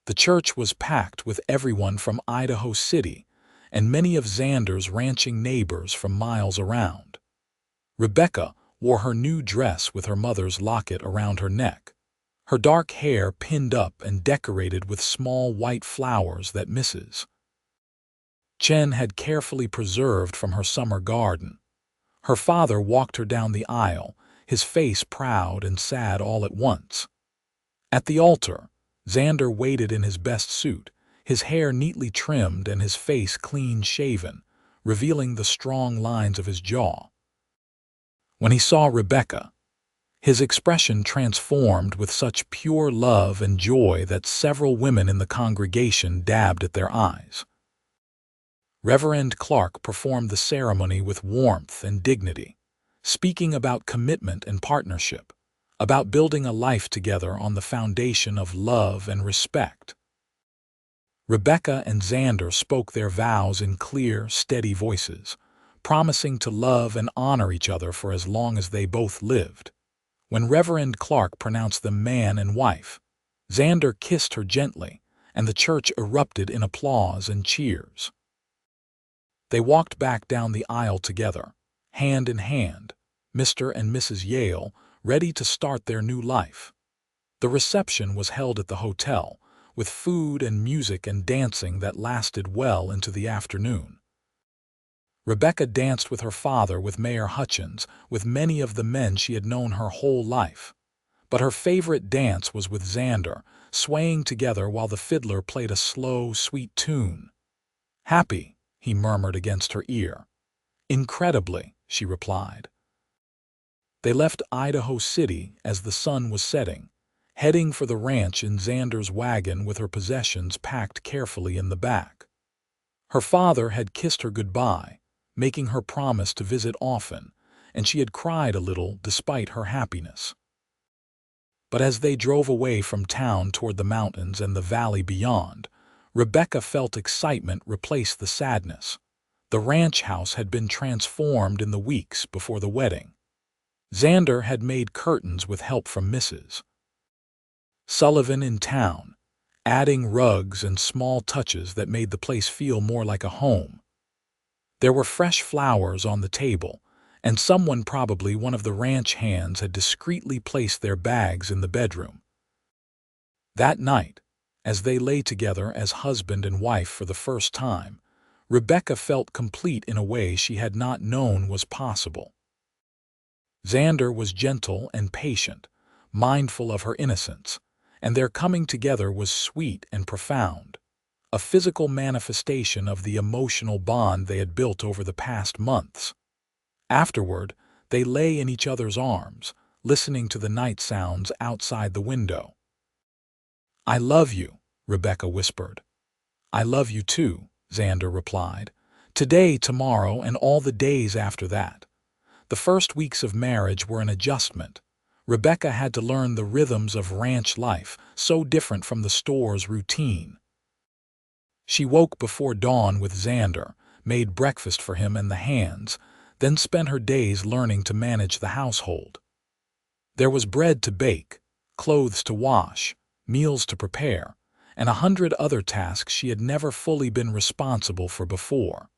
The church was packed with everyone from Idaho City and many of Xander's ranching neighbors from miles around. Rebecca wore her new dress with her mother's locket around her neck, her dark hair pinned up and decorated with small white flowers that Mrs. Chen had carefully preserved from her summer garden. Her father walked her down the aisle, his face proud and sad all at once. At the altar, Xander waited in his best suit, his hair neatly trimmed and his face clean-shaven, revealing the strong lines of his jaw. When he saw Rebecca, his expression transformed with such pure love and joy that several women in the congregation dabbed at their eyes. Reverend Clark performed the ceremony with warmth and dignity, speaking about commitment and partnership, about building a life together on the foundation of love and respect. Rebecca and Xander spoke their vows in clear, steady voices, promising to love and honor each other for as long as they both lived. When Reverend Clark pronounced them man and wife, Xander kissed her gently, and the church erupted in applause and cheers. They walked back down the aisle together, hand in hand, Mr. and Mrs. Yale, ready to start their new life. The reception was held at the hotel, with food and music and dancing that lasted well into the afternoon. Rebecca danced with her father, with Mayor Hutchins, with many of the men she had known her whole life. But her favorite dance was with Xander, swaying together while the fiddler played a slow, sweet tune. "Happy," he murmured against her ear. "Incredibly," she replied. They left Idaho City as the sun was setting, heading for the ranch in Xander's wagon with her possessions packed carefully in the back. Her father had kissed her goodbye, making her promise to visit often, and she had cried a little despite her happiness. But as they drove away from town toward the mountains and the valley beyond, Rebecca felt excitement replace the sadness. The ranch house had been transformed in the weeks before the wedding. Xander had made curtains with help from Mrs. Sullivan in town, adding rugs and small touches that made the place feel more like a home. There were fresh flowers on the table, and someone, probably one of the ranch hands, had discreetly placed their bags in the bedroom. That night, as they lay together as husband and wife for the first time, Rebecca felt complete in a way she had not known was possible. Xander was gentle and patient, mindful of her innocence, and their coming together was sweet and profound, a physical manifestation of the emotional bond they had built over the past months. Afterward, they lay in each other's arms, listening to the night sounds outside the window. "I love you," Rebecca whispered. "I love you too," Xander replied. "Today, tomorrow, and all the days after that." The first weeks of marriage were an adjustment. Rebecca had to learn the rhythms of ranch life, so different from the store's routine. She woke before dawn with Xander, made breakfast for him and the hands, then spent her days learning to manage the household. There was bread to bake, clothes to wash, meals to prepare, and 100 other tasks she had never fully been responsible for before.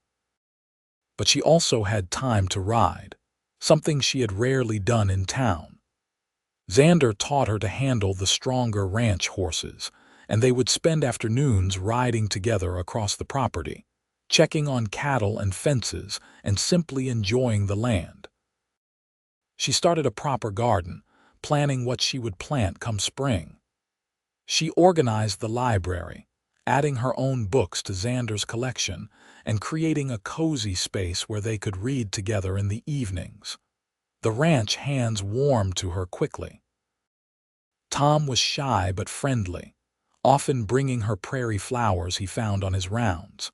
But she also had time to ride, something she had rarely done in town. Xander taught her to handle the stronger ranch horses, and they would spend afternoons riding together across the property, checking on cattle and fences, and simply enjoying the land. She started a proper garden, planning what she would plant come spring. She organized the library, adding her own books to Xander's collection and creating a cozy space where they could read together in the evenings. The ranch hands warmed to her quickly. Tom was shy but friendly, often bringing her prairie flowers he found on his rounds.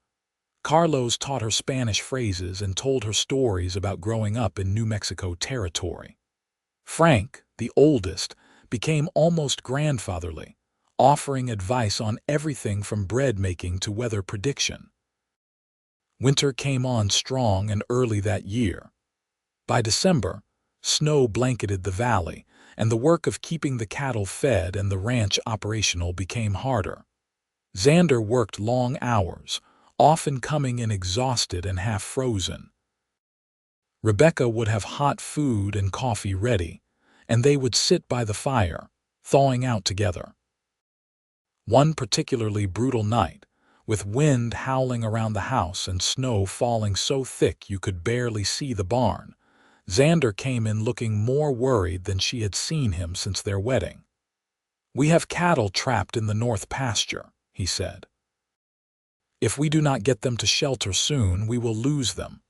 Carlos taught her Spanish phrases and told her stories about growing up in New Mexico territory. Frank, the oldest, became almost grandfatherly, offering advice on everything from bread making to weather prediction. Winter came on strong and early that year. By December, Snow blanketed the valley, and the work of keeping the cattle fed and the ranch operational became harder. Xander worked long hours, often coming in exhausted and half-frozen. Rebecca would have hot food and coffee ready, and they would sit by the fire, thawing out together. One particularly brutal night, with wind howling around the house and snow falling so thick you could barely see the barn, Xander came in looking more worried than she had seen him since their wedding. "We have cattle trapped in the north pasture," he said. "If we do not get them to shelter soon, we will lose them."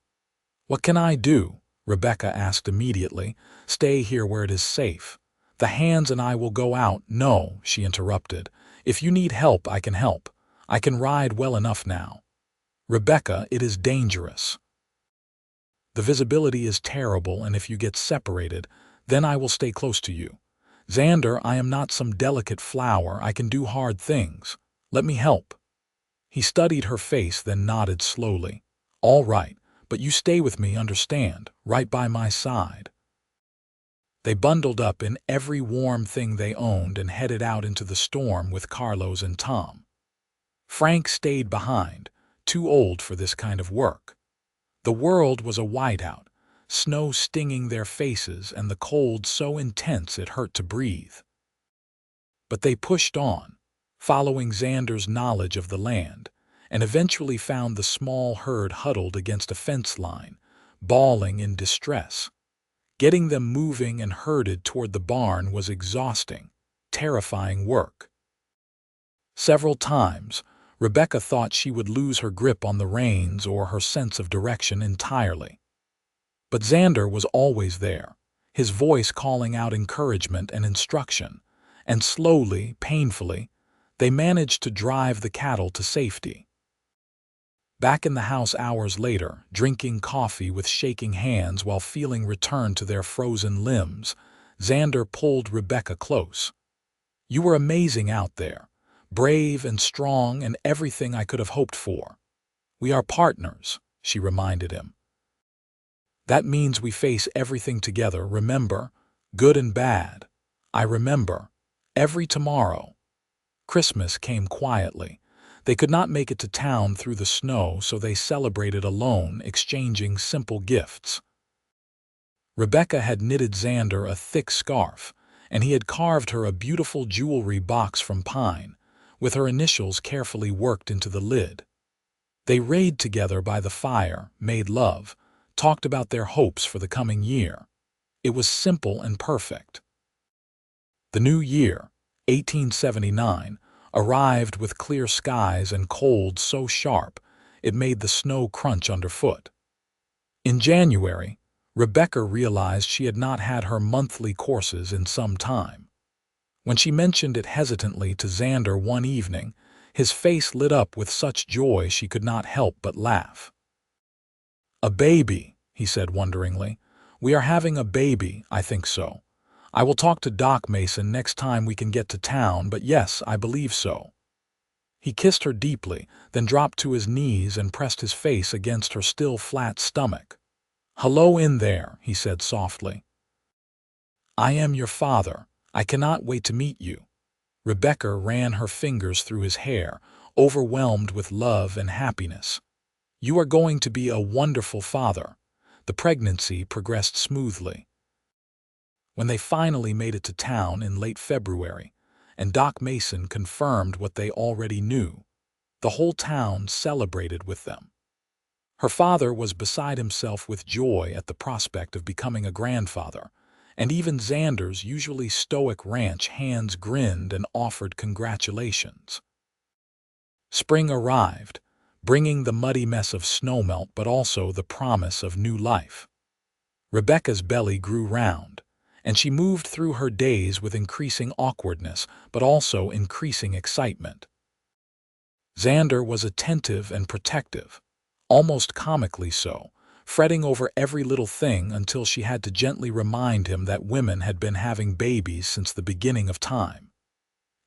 "What can I do?" Rebecca asked immediately. "Stay here where it is safe. The hands and I will go out." "No," she interrupted. "If you need help, I can help. I can ride well enough now." "Rebecca, it is dangerous. The visibility is terrible, and if you get separated, then I will stay close to you." "Xander, I am not some delicate flower. I can do hard things. Let me help." He studied her face, then nodded slowly. "All right, but you stay with me, understand, right by my side." They bundled up in every warm thing they owned and headed out into the storm with Carlos and Tom. Frank stayed behind, too old for this kind of work. The world was a whiteout, snow stinging their faces and the cold so intense it hurt to breathe. But they pushed on, following Xander's knowledge of the land, and eventually found the small herd huddled against a fence line, bawling in distress. Getting them moving and herded toward the barn was exhausting, terrifying work. Several times, Rebecca thought she would lose her grip on the reins or her sense of direction entirely. But Xander was always there, his voice calling out encouragement and instruction, and slowly, painfully, they managed to drive the cattle to safety. Back in the house hours later, drinking coffee with shaking hands while feeling returned to their frozen limbs, Xander pulled Rebecca close. "You were amazing out there, brave and strong and everything I could have hoped for. We are partners," she reminded him. "That means we face everything together, remember? Good and bad. I remember. Every tomorrow." Christmas came quietly. They could not make it to town through the snow, so they celebrated alone, exchanging simple gifts. Rebecca had knitted Xander a thick scarf, and he had carved her a beautiful jewelry box from pine, with her initials carefully worked into the lid. They rode together by the fire, made love, talked about their hopes for the coming year. It was simple and perfect. The new year, 1879, arrived with clear skies and cold so sharp it made the snow crunch underfoot. In January, Rebecca realized she had not had her monthly courses in some time. When she mentioned it hesitantly to Xander one evening, his face lit up with such joy she could not help but laugh. "A baby," he said wonderingly. "We are having a baby, I think so. I will talk to Doc Mason next time we can get to town, but yes, I believe so." He kissed her deeply, then dropped to his knees and pressed his face against her still flat stomach. "Hello in there," he said softly. "I am your father. I cannot wait to meet you." Rebecca ran her fingers through his hair, overwhelmed with love and happiness. "You are going to be a wonderful father." The pregnancy progressed smoothly. When they finally made it to town in late February, and Doc Mason confirmed what they already knew, the whole town celebrated with them. Her father was beside himself with joy at the prospect of becoming a grandfather, and even Xander's usually stoic ranch hands grinned and offered congratulations. Spring arrived, bringing the muddy mess of snowmelt but also the promise of new life. Rebecca's belly grew round, and she moved through her days with increasing awkwardness but also increasing excitement. Xander was attentive and protective, almost comically so, fretting over every little thing until she had to gently remind him that women had been having babies since the beginning of time.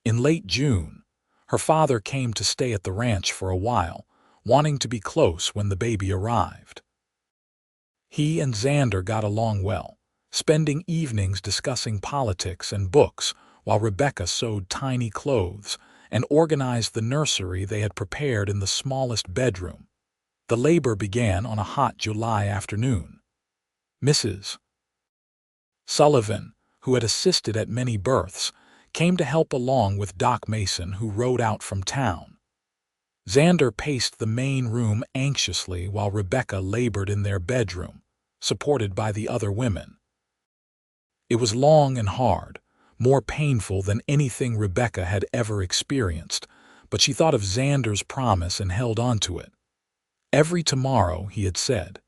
In late June, her father came to stay at the ranch for a while, wanting to be close when the baby arrived. He and Xander got along well, spending evenings discussing politics and books while Rebecca sewed tiny clothes and organized the nursery they had prepared in the smallest bedroom. The labor began on a hot July afternoon. Mrs. Sullivan, who had assisted at many births, came to help along with Doc Mason, who rode out from town. Xander paced the main room anxiously while Rebecca labored in their bedroom, supported by the other women. It was long and hard, more painful than anything Rebecca had ever experienced, but she thought of Xander's promise and held on to it. Every tomorrow, he had said.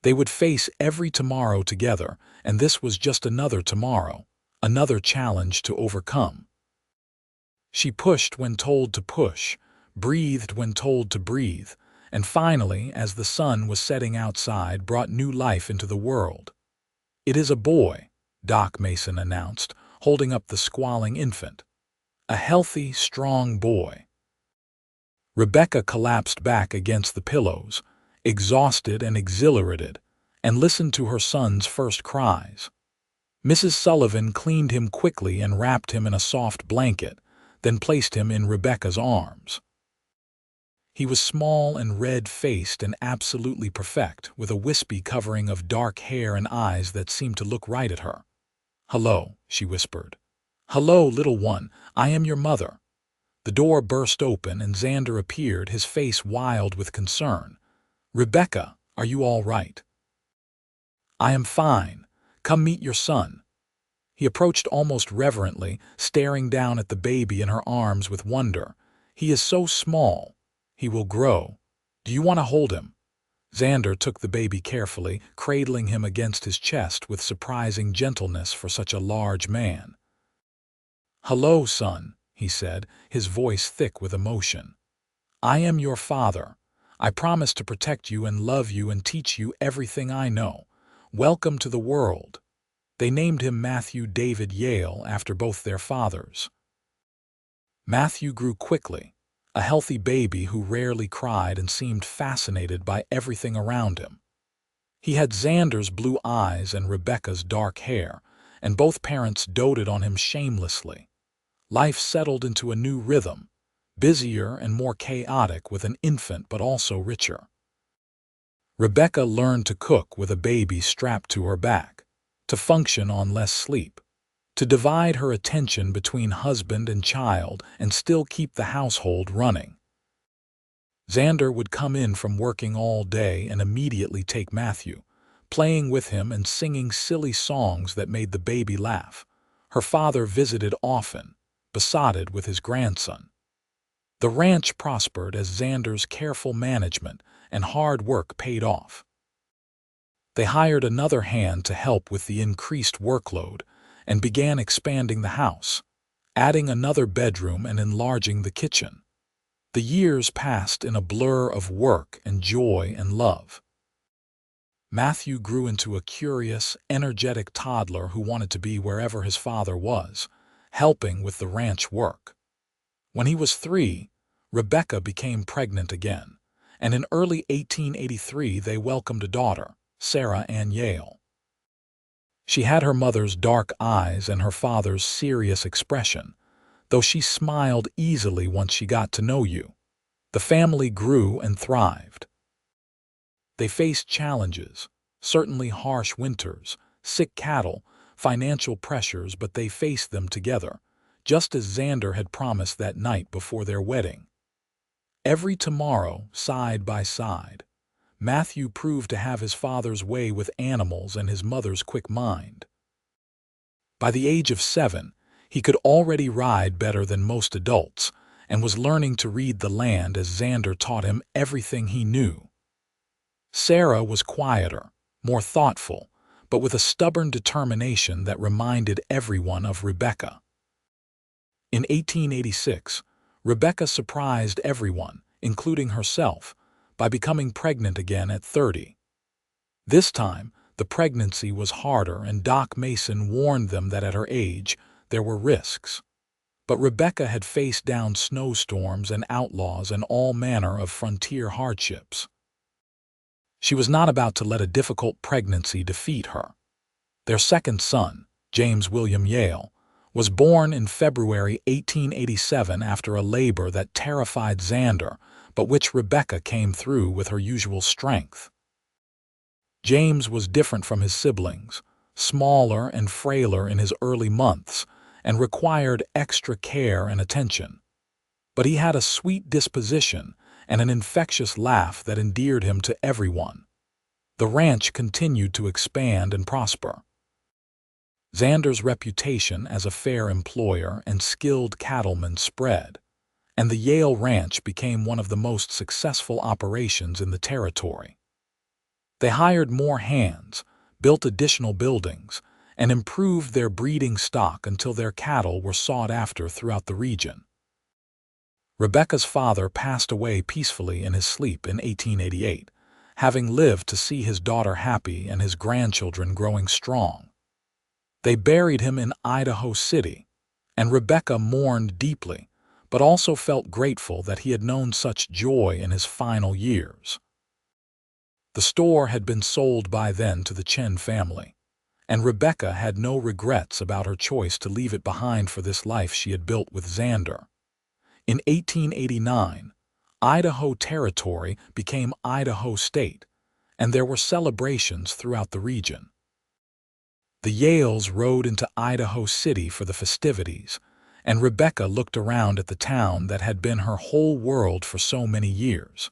They would face every tomorrow together, and this was just another tomorrow, another challenge to overcome. She pushed when told to push, breathed when told to breathe, and finally, as the sun was setting outside, brought new life into the world. "It is a boy," Doc Mason announced, holding up the squalling infant. "A healthy, strong boy." Rebecca collapsed back against the pillows, exhausted and exhilarated, and listened to her son's first cries. Mrs. Sullivan cleaned him quickly and wrapped him in a soft blanket, then placed him in Rebecca's arms. He was small and red-faced and absolutely perfect, with a wispy covering of dark hair and eyes that seemed to look right at her. "Hello," she whispered. "Hello, little one, I am your mother." The door burst open and Xander appeared, his face wild with concern. "Rebecca, are you all right?" "I am fine. Come meet your son." He approached almost reverently, staring down at the baby in her arms with wonder. "He is so small. He will grow. Do you want to hold him?" Xander took the baby carefully, cradling him against his chest with surprising gentleness for such a large man. "Hello, son," he said, his voice thick with emotion. "I am your father. I promise to protect you and love you and teach you everything I know. Welcome to the world." They named him Matthew David Yale after both their fathers. Matthew grew quickly, a healthy baby who rarely cried and seemed fascinated by everything around him. He had Xander's blue eyes and Rebecca's dark hair, and both parents doted on him shamelessly. Life settled into a new rhythm, busier and more chaotic with an infant but also richer. Rebecca learned to cook with a baby strapped to her back, to function on less sleep, to divide her attention between husband and child and still keep the household running. Xander would come in from working all day and immediately take Matthew, playing with him and singing silly songs that made the baby laugh. Her father visited often, besotted with his grandson. The ranch prospered as Xander's careful management and hard work paid off. They hired another hand to help with the increased workload and began expanding the house, adding another bedroom and enlarging the kitchen. The years passed in a blur of work and joy and love. Matthew grew into a curious, energetic toddler who wanted to be wherever his father was, helping with the ranch work. When he was 3, Rebecca became pregnant again, and in early 1883 they welcomed a daughter, Sarah Ann Yale. She had her mother's dark eyes and her father's serious expression, though she smiled easily once she got to know you. The family grew and thrived. They faced challenges, certainly harsh winters, sick cattle, financial pressures, but they faced them together, just as Xander had promised that night before their wedding. Every tomorrow, side by side, Matthew proved to have his father's way with animals and his mother's quick mind. By the age of 7, he could already ride better than most adults and was learning to read the land as Xander taught him everything he knew. Sarah was quieter, more thoughtful, but with a stubborn determination that reminded everyone of Rebecca. In 1886, Rebecca surprised everyone, including herself, by becoming pregnant again at 30. This time, the pregnancy was harder, and Doc Mason warned them that at her age, there were risks. But Rebecca had faced down snowstorms and outlaws and all manner of frontier hardships. She was not about to let a difficult pregnancy defeat her. Their second son, James William Yale, was born in February 1887 after a labor that terrified Xander, but which Rebecca came through with her usual strength. James was different from his siblings, smaller and frailer in his early months, and required extra care and attention. But he had a sweet disposition and an infectious laugh that endeared him to everyone. The ranch continued to expand and prosper. Xander's reputation as a fair employer and skilled cattleman spread, and the Yale Ranch became one of the most successful operations in the territory. They hired more hands, built additional buildings, and improved their breeding stock until their cattle were sought after throughout the region. Rebecca's father passed away peacefully in his sleep in 1888, having lived to see his daughter happy and his grandchildren growing strong. They buried him in Idaho City, and Rebecca mourned deeply, but also felt grateful that he had known such joy in his final years. The store had been sold by then to the Chen family, and Rebecca had no regrets about her choice to leave it behind for this life she had built with Xander. In 1889, Idaho Territory became Idaho State, and there were celebrations throughout the region. The Yales rode into Idaho City for the festivities, and Rebecca looked around at the town that had been her whole world for so many years.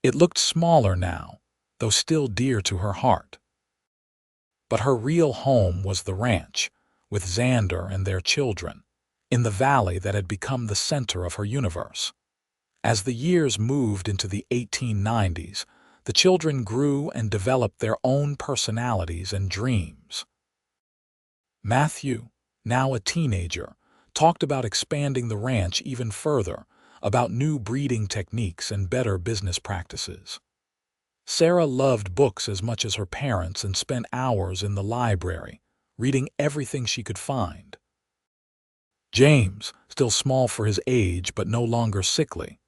It looked smaller now, though still dear to her heart. But her real home was the ranch, with Xander and their children, in the valley that had become the center of her universe. As the years moved into the 1890s, the children grew and developed their own personalities and dreams. Matthew, now a teenager, talked about expanding the ranch even further, about new breeding techniques and better business practices. Sarah loved books as much as her parents and spent hours in the library, reading everything she could find. James, still small for his age but no longer sickly,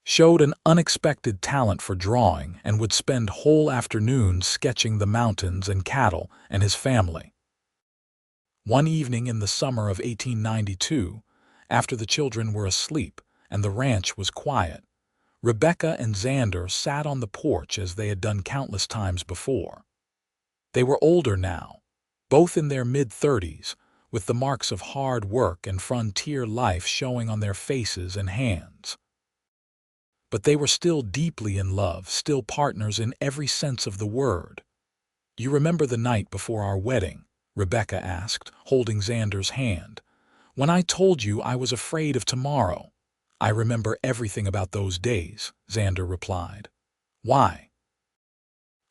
showed an unexpected talent for drawing and would spend whole afternoons sketching the mountains and cattle and his family. One evening in the summer of 1892, after the children were asleep and the ranch was quiet, Rebecca and Xander sat on the porch as they had done countless times before. They were older now, both in their mid-30s, with the marks of hard work and frontier life showing on their faces and hands. But they were still deeply in love, still partners in every sense of the word. "You remember the night before our wedding?" Rebecca asked, holding Xander's hand. "When I told you I was afraid of tomorrow." "I remember everything about those days," Xander replied. "Why?"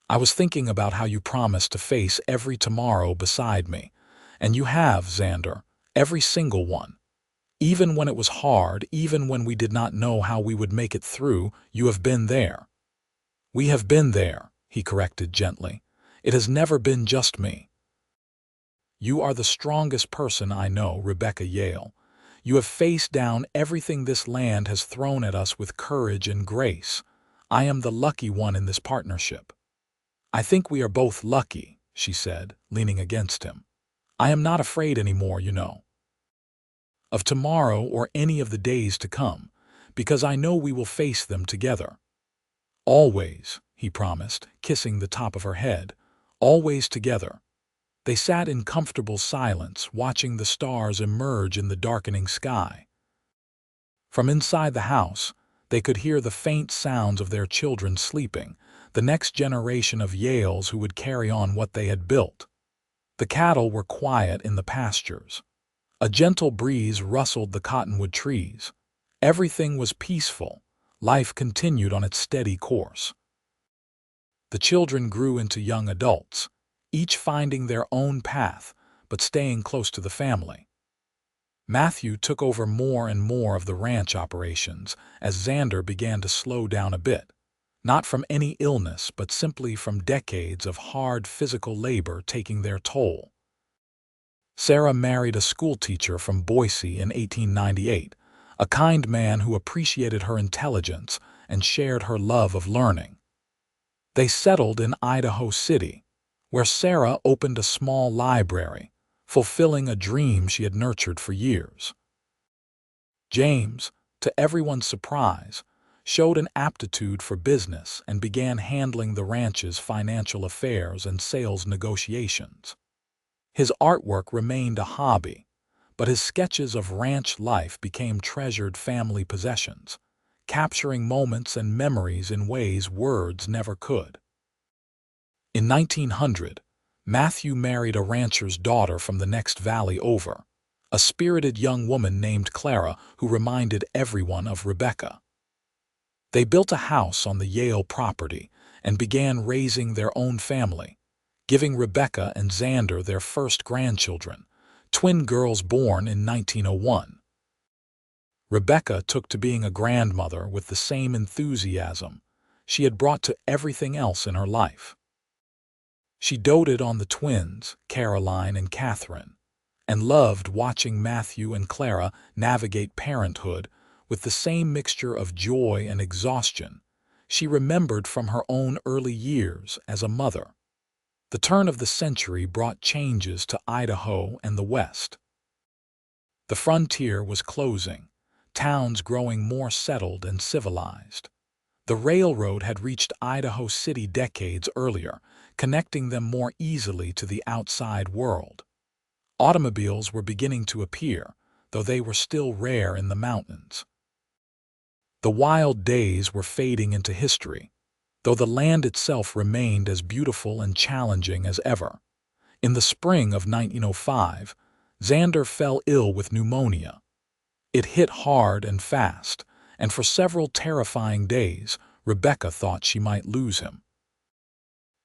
"I was thinking about how you promised to face every tomorrow beside me. And you have, Xander, every single one. Even when it was hard, even when we did not know how we would make it through, you have been there." "We have been there," he corrected gently. "It has never been just me." "You are the strongest person I know, Rebecca Yale. You have faced down everything this land has thrown at us with courage and grace. I am the lucky one in this partnership." "I think we are both lucky," she said, leaning against him. "I am not afraid anymore, you know, of tomorrow or any of the days to come, because I know we will face them together." "Always," he promised, kissing the top of her head. "Always together." They sat in comfortable silence, watching the stars emerge in the darkening sky. From inside the house, they could hear the faint sounds of their children sleeping, the next generation of Yales who would carry on what they had built. The cattle were quiet in the pastures. A gentle breeze rustled the cottonwood trees. Everything was peaceful. Life continued on its steady course. The children grew into young adults, each finding their own path, but staying close to the family. Matthew took over more and more of the ranch operations as Xander began to slow down a bit, not from any illness but simply from decades of hard physical labor taking their toll. Sarah married a schoolteacher from Boise in 1898, a kind man who appreciated her intelligence and shared her love of learning. They settled in Idaho City, where Sarah opened a small library, fulfilling a dream she had nurtured for years. James, to everyone's surprise, showed an aptitude for business and began handling the ranch's financial affairs and sales negotiations. His artwork remained a hobby, but his sketches of ranch life became treasured family possessions, capturing moments and memories in ways words never could. In 1900, Matthew married a rancher's daughter from the next valley over, a spirited young woman named Clara who reminded everyone of Rebecca. They built a house on the Yale property and began raising their own family, giving Rebecca and Xander their first grandchildren, twin girls born in 1901. Rebecca took to being a grandmother with the same enthusiasm she had brought to everything else in her life. She doted on the twins, Caroline and Catherine, and loved watching Matthew and Clara navigate parenthood with the same mixture of joy and exhaustion she remembered from her own early years as a mother. The turn of the century brought changes to Idaho and the West. The frontier was closing, towns growing more settled and civilized. The railroad had reached Idaho City decades earlier, connecting them more easily to the outside world. Automobiles were beginning to appear, though they were still rare in the mountains. The wild days were fading into history, though the land itself remained as beautiful and challenging as ever. In the spring of 1905, Xander fell ill with pneumonia. It hit hard and fast, and for several terrifying days, Rebecca thought she might lose him.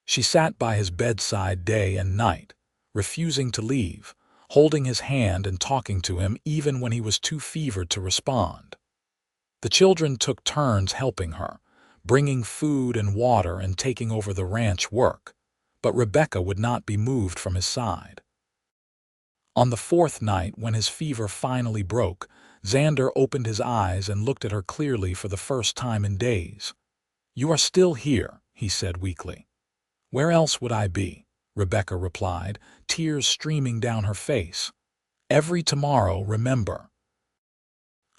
She sat by his bedside day and night, refusing to leave, holding his hand and talking to him even when he was too fevered to respond. The children took turns helping her, bringing food and water and taking over the ranch work, but Rebecca would not be moved from his side. On the fourth night, when his fever finally broke, Xander opened his eyes and looked at her clearly for the first time in days. "You are still here," he said weakly. "Where else would I be?" Rebecca replied, tears streaming down her face. "Every tomorrow, remember.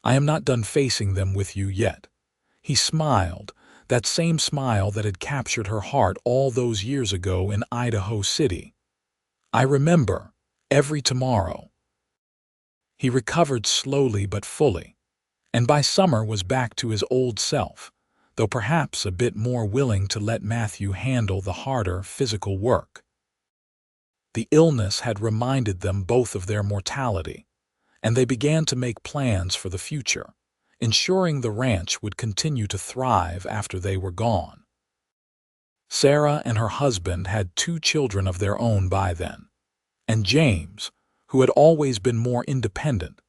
I am not done facing them with you yet." He smiled, that same smile that had captured her heart all those years ago in Idaho City. "I remember, every tomorrow." He recovered slowly but fully, and by summer was back to his old self, though perhaps a bit more willing to let Matthew handle the harder physical work. The illness had reminded them both of their mortality, and they began to make plans for the future, ensuring the ranch would continue to thrive after they were gone. Sarah and her husband had 2 children of their own by then, and James, who had always been more independent,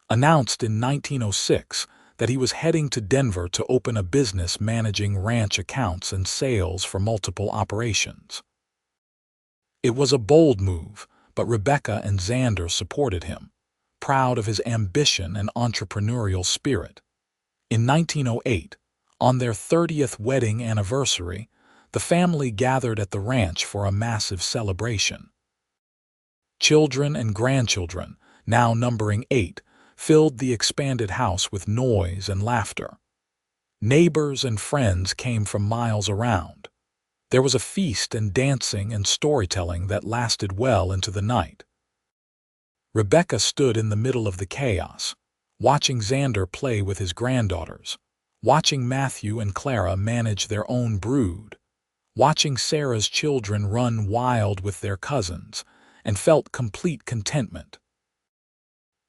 announced in 1906 that he was heading to Denver to open a business managing ranch accounts and sales for multiple operations. It was a bold move, but Rebecca and Xander supported him, proud of his ambition and entrepreneurial spirit. In 1908, on their 30th wedding anniversary, the family gathered at the ranch for a massive celebration. Children and grandchildren, now numbering 8, filled the expanded house with noise and laughter. Neighbors and friends came from miles around. There was a feast and dancing and storytelling that lasted well into the night. Rebecca stood in the middle of the chaos, watching Xander play with his granddaughters, watching Matthew and Clara manage their own brood, watching Sarah's children run wild with their cousins, and felt complete contentment.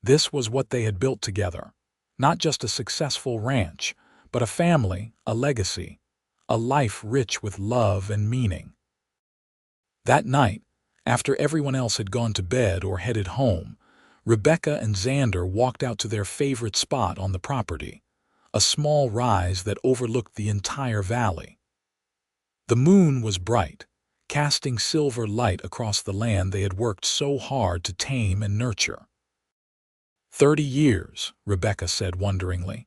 This was what they had built together, not just a successful ranch, but a family, a legacy, a life rich with love and meaning. That night, after everyone else had gone to bed or headed home, Rebecca and Xander walked out to their favorite spot on the property, a small rise that overlooked the entire valley. The moon was bright, casting silver light across the land they had worked so hard to tame and nurture. 30 years, Rebecca said wonderingly.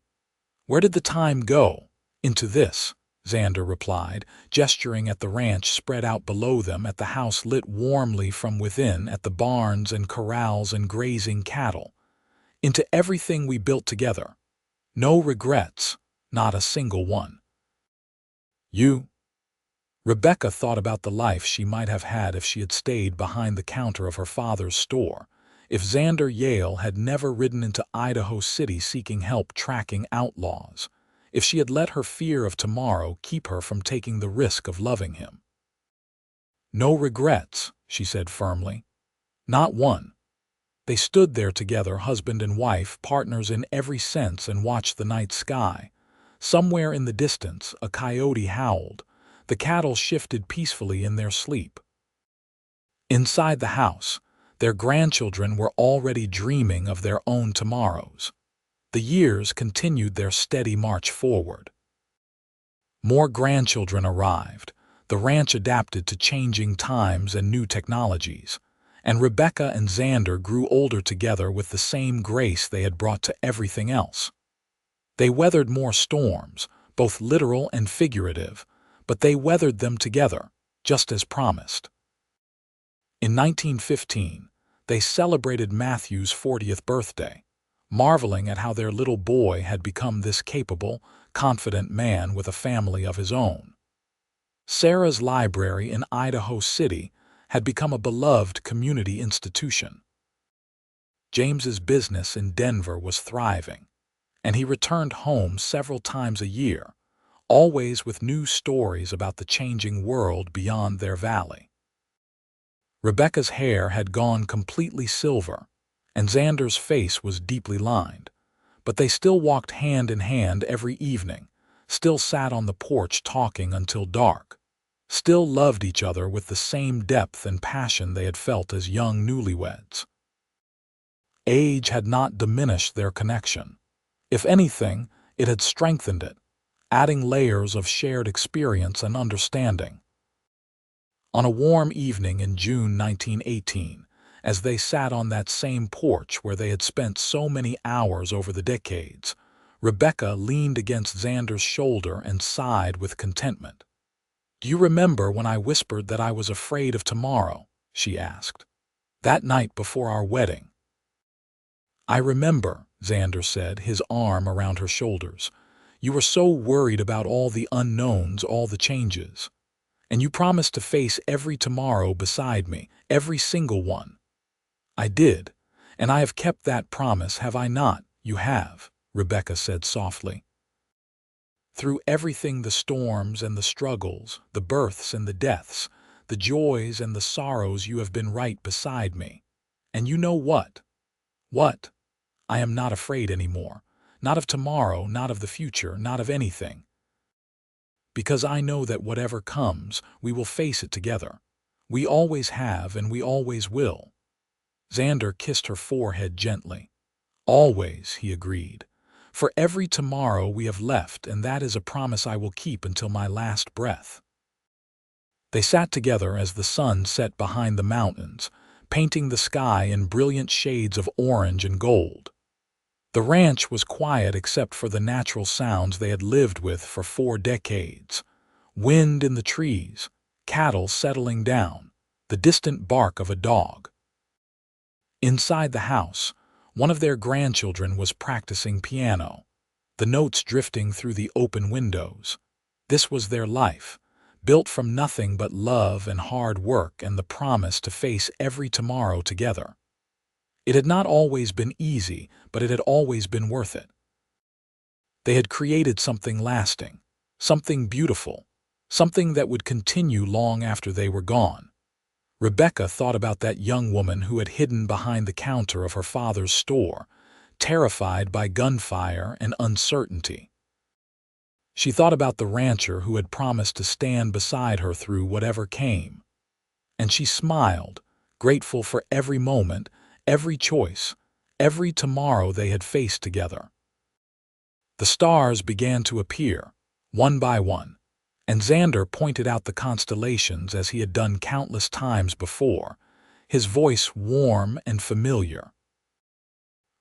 Where did the time go? Into this, Xander replied, gesturing at the ranch spread out below them, at the house lit warmly from within, at the barns and corrals and grazing cattle. Into everything we built together. No regrets, not a single one. You? Rebecca thought about the life she might have had if she had stayed behind the counter of her father's store, if Xander Yale had never ridden into Idaho City seeking help tracking outlaws, if she had let her fear of tomorrow keep her from taking the risk of loving him. No regrets, she said firmly. Not one. They stood there together, husband and wife, partners in every sense, and watched the night sky. Somewhere in the distance, a coyote howled. The cattle shifted peacefully in their sleep. Inside the house, their grandchildren were already dreaming of their own tomorrows. The years continued their steady march forward. More grandchildren arrived. The ranch adapted to changing times and new technologies, and Rebecca and Xander grew older together with the same grace they had brought to everything else. They weathered more storms, both literal and figurative, but they weathered them together, just as promised. In 1915, they celebrated Matthew's 40th birthday, marveling at how their little boy had become this capable, confident man with a family of his own. Sarah's library in Idaho City had become a beloved community institution. James's business in Denver was thriving, and he returned home several times a year, always with new stories about the changing world beyond their valley. Rebecca's hair had gone completely silver, and Xander's face was deeply lined, but they still walked hand in hand every evening, still sat on the porch talking until dark, still loved each other with the same depth and passion they had felt as young newlyweds. Age had not diminished their connection. If anything, it had strengthened it, adding layers of shared experience and understanding. On a warm evening in June 1918, as they sat on that same porch where they had spent so many hours over the decades, Rebecca leaned against Xander's shoulder and sighed with contentment. "Do you remember when I whispered that I was afraid of tomorrow?" she asked. "That night before our wedding." "I remember," Xander said, his arm around her shoulders. "You were so worried about all the unknowns, all the changes. And you promised to face every tomorrow beside me, every single one." "I did, and I have kept that promise, have I not?" "You have," Rebecca said softly. "Through everything, the storms and the struggles, the births and the deaths, the joys and the sorrows, you have been right beside me. And you know what? What? I am not afraid anymore. Not of tomorrow, not of the future, not of anything. Because I know that whatever comes, we will face it together. We always have and we always will." Xander kissed her forehead gently. "Always," he agreed. "For every tomorrow we have left, and that is a promise I will keep until my last breath." They sat together as the sun set behind the mountains, painting the sky in brilliant shades of orange and gold. The ranch was quiet except for the natural sounds they had lived with for 4 decades. Wind in the trees, cattle settling down, the distant bark of a dog. Inside the house, one of their grandchildren was practicing piano, the notes drifting through the open windows. This was their life, built from nothing but love and hard work and the promise to face every tomorrow together. It had not always been easy, but it had always been worth it. They had created something lasting, something beautiful, something that would continue long after they were gone. Rebecca thought about that young woman who had hidden behind the counter of her father's store, terrified by gunfire and uncertainty. She thought about the rancher who had promised to stand beside her through whatever came. And she smiled, grateful for every moment, every choice, every tomorrow they had faced together. The stars began to appear, one by one, and Xander pointed out the constellations as he had done countless times before, his voice warm and familiar.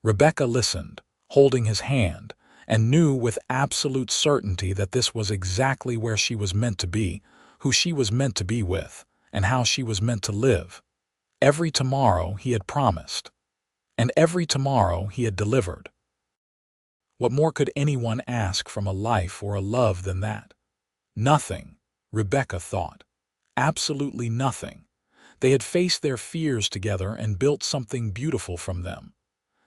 Rebecca listened, holding his hand, and knew with absolute certainty that this was exactly where she was meant to be, who she was meant to be with, and how she was meant to live. Every tomorrow he had promised, and every tomorrow he had delivered. What more could anyone ask from a life or a love than that? Nothing, Rebecca thought. Absolutely nothing. They had faced their fears together and built something beautiful from them.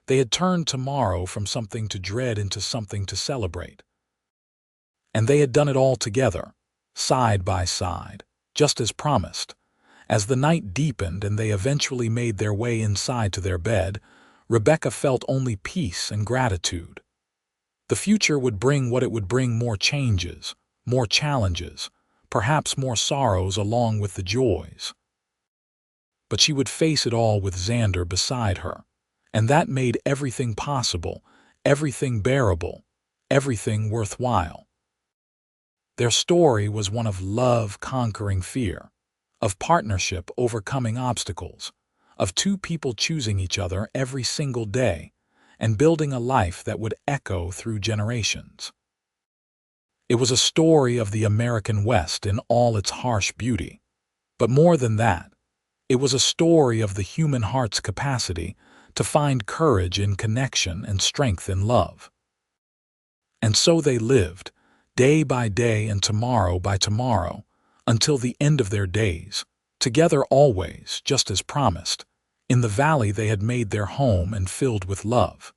They had turned tomorrow from something to dread into something to celebrate. And they had done it all together, side by side, just as promised. As the night deepened and they eventually made their way inside to their bed, Rebecca felt only peace and gratitude. The future would bring what it would bring: more changes, more challenges, perhaps more sorrows along with the joys. But she would face it all with Xander beside her, and that made everything possible, everything bearable, everything worthwhile. Their story was one of love conquering fear, of partnership overcoming obstacles, of two people choosing each other every single day and building a life that would echo through generations. It was a story of the American West in all its harsh beauty. But more than that, it was a story of the human heart's capacity to find courage in connection and strength in love. And so they lived, day by day and tomorrow by tomorrow, until the end of their days, together always, just as promised, in the valley they had made their home and filled with love.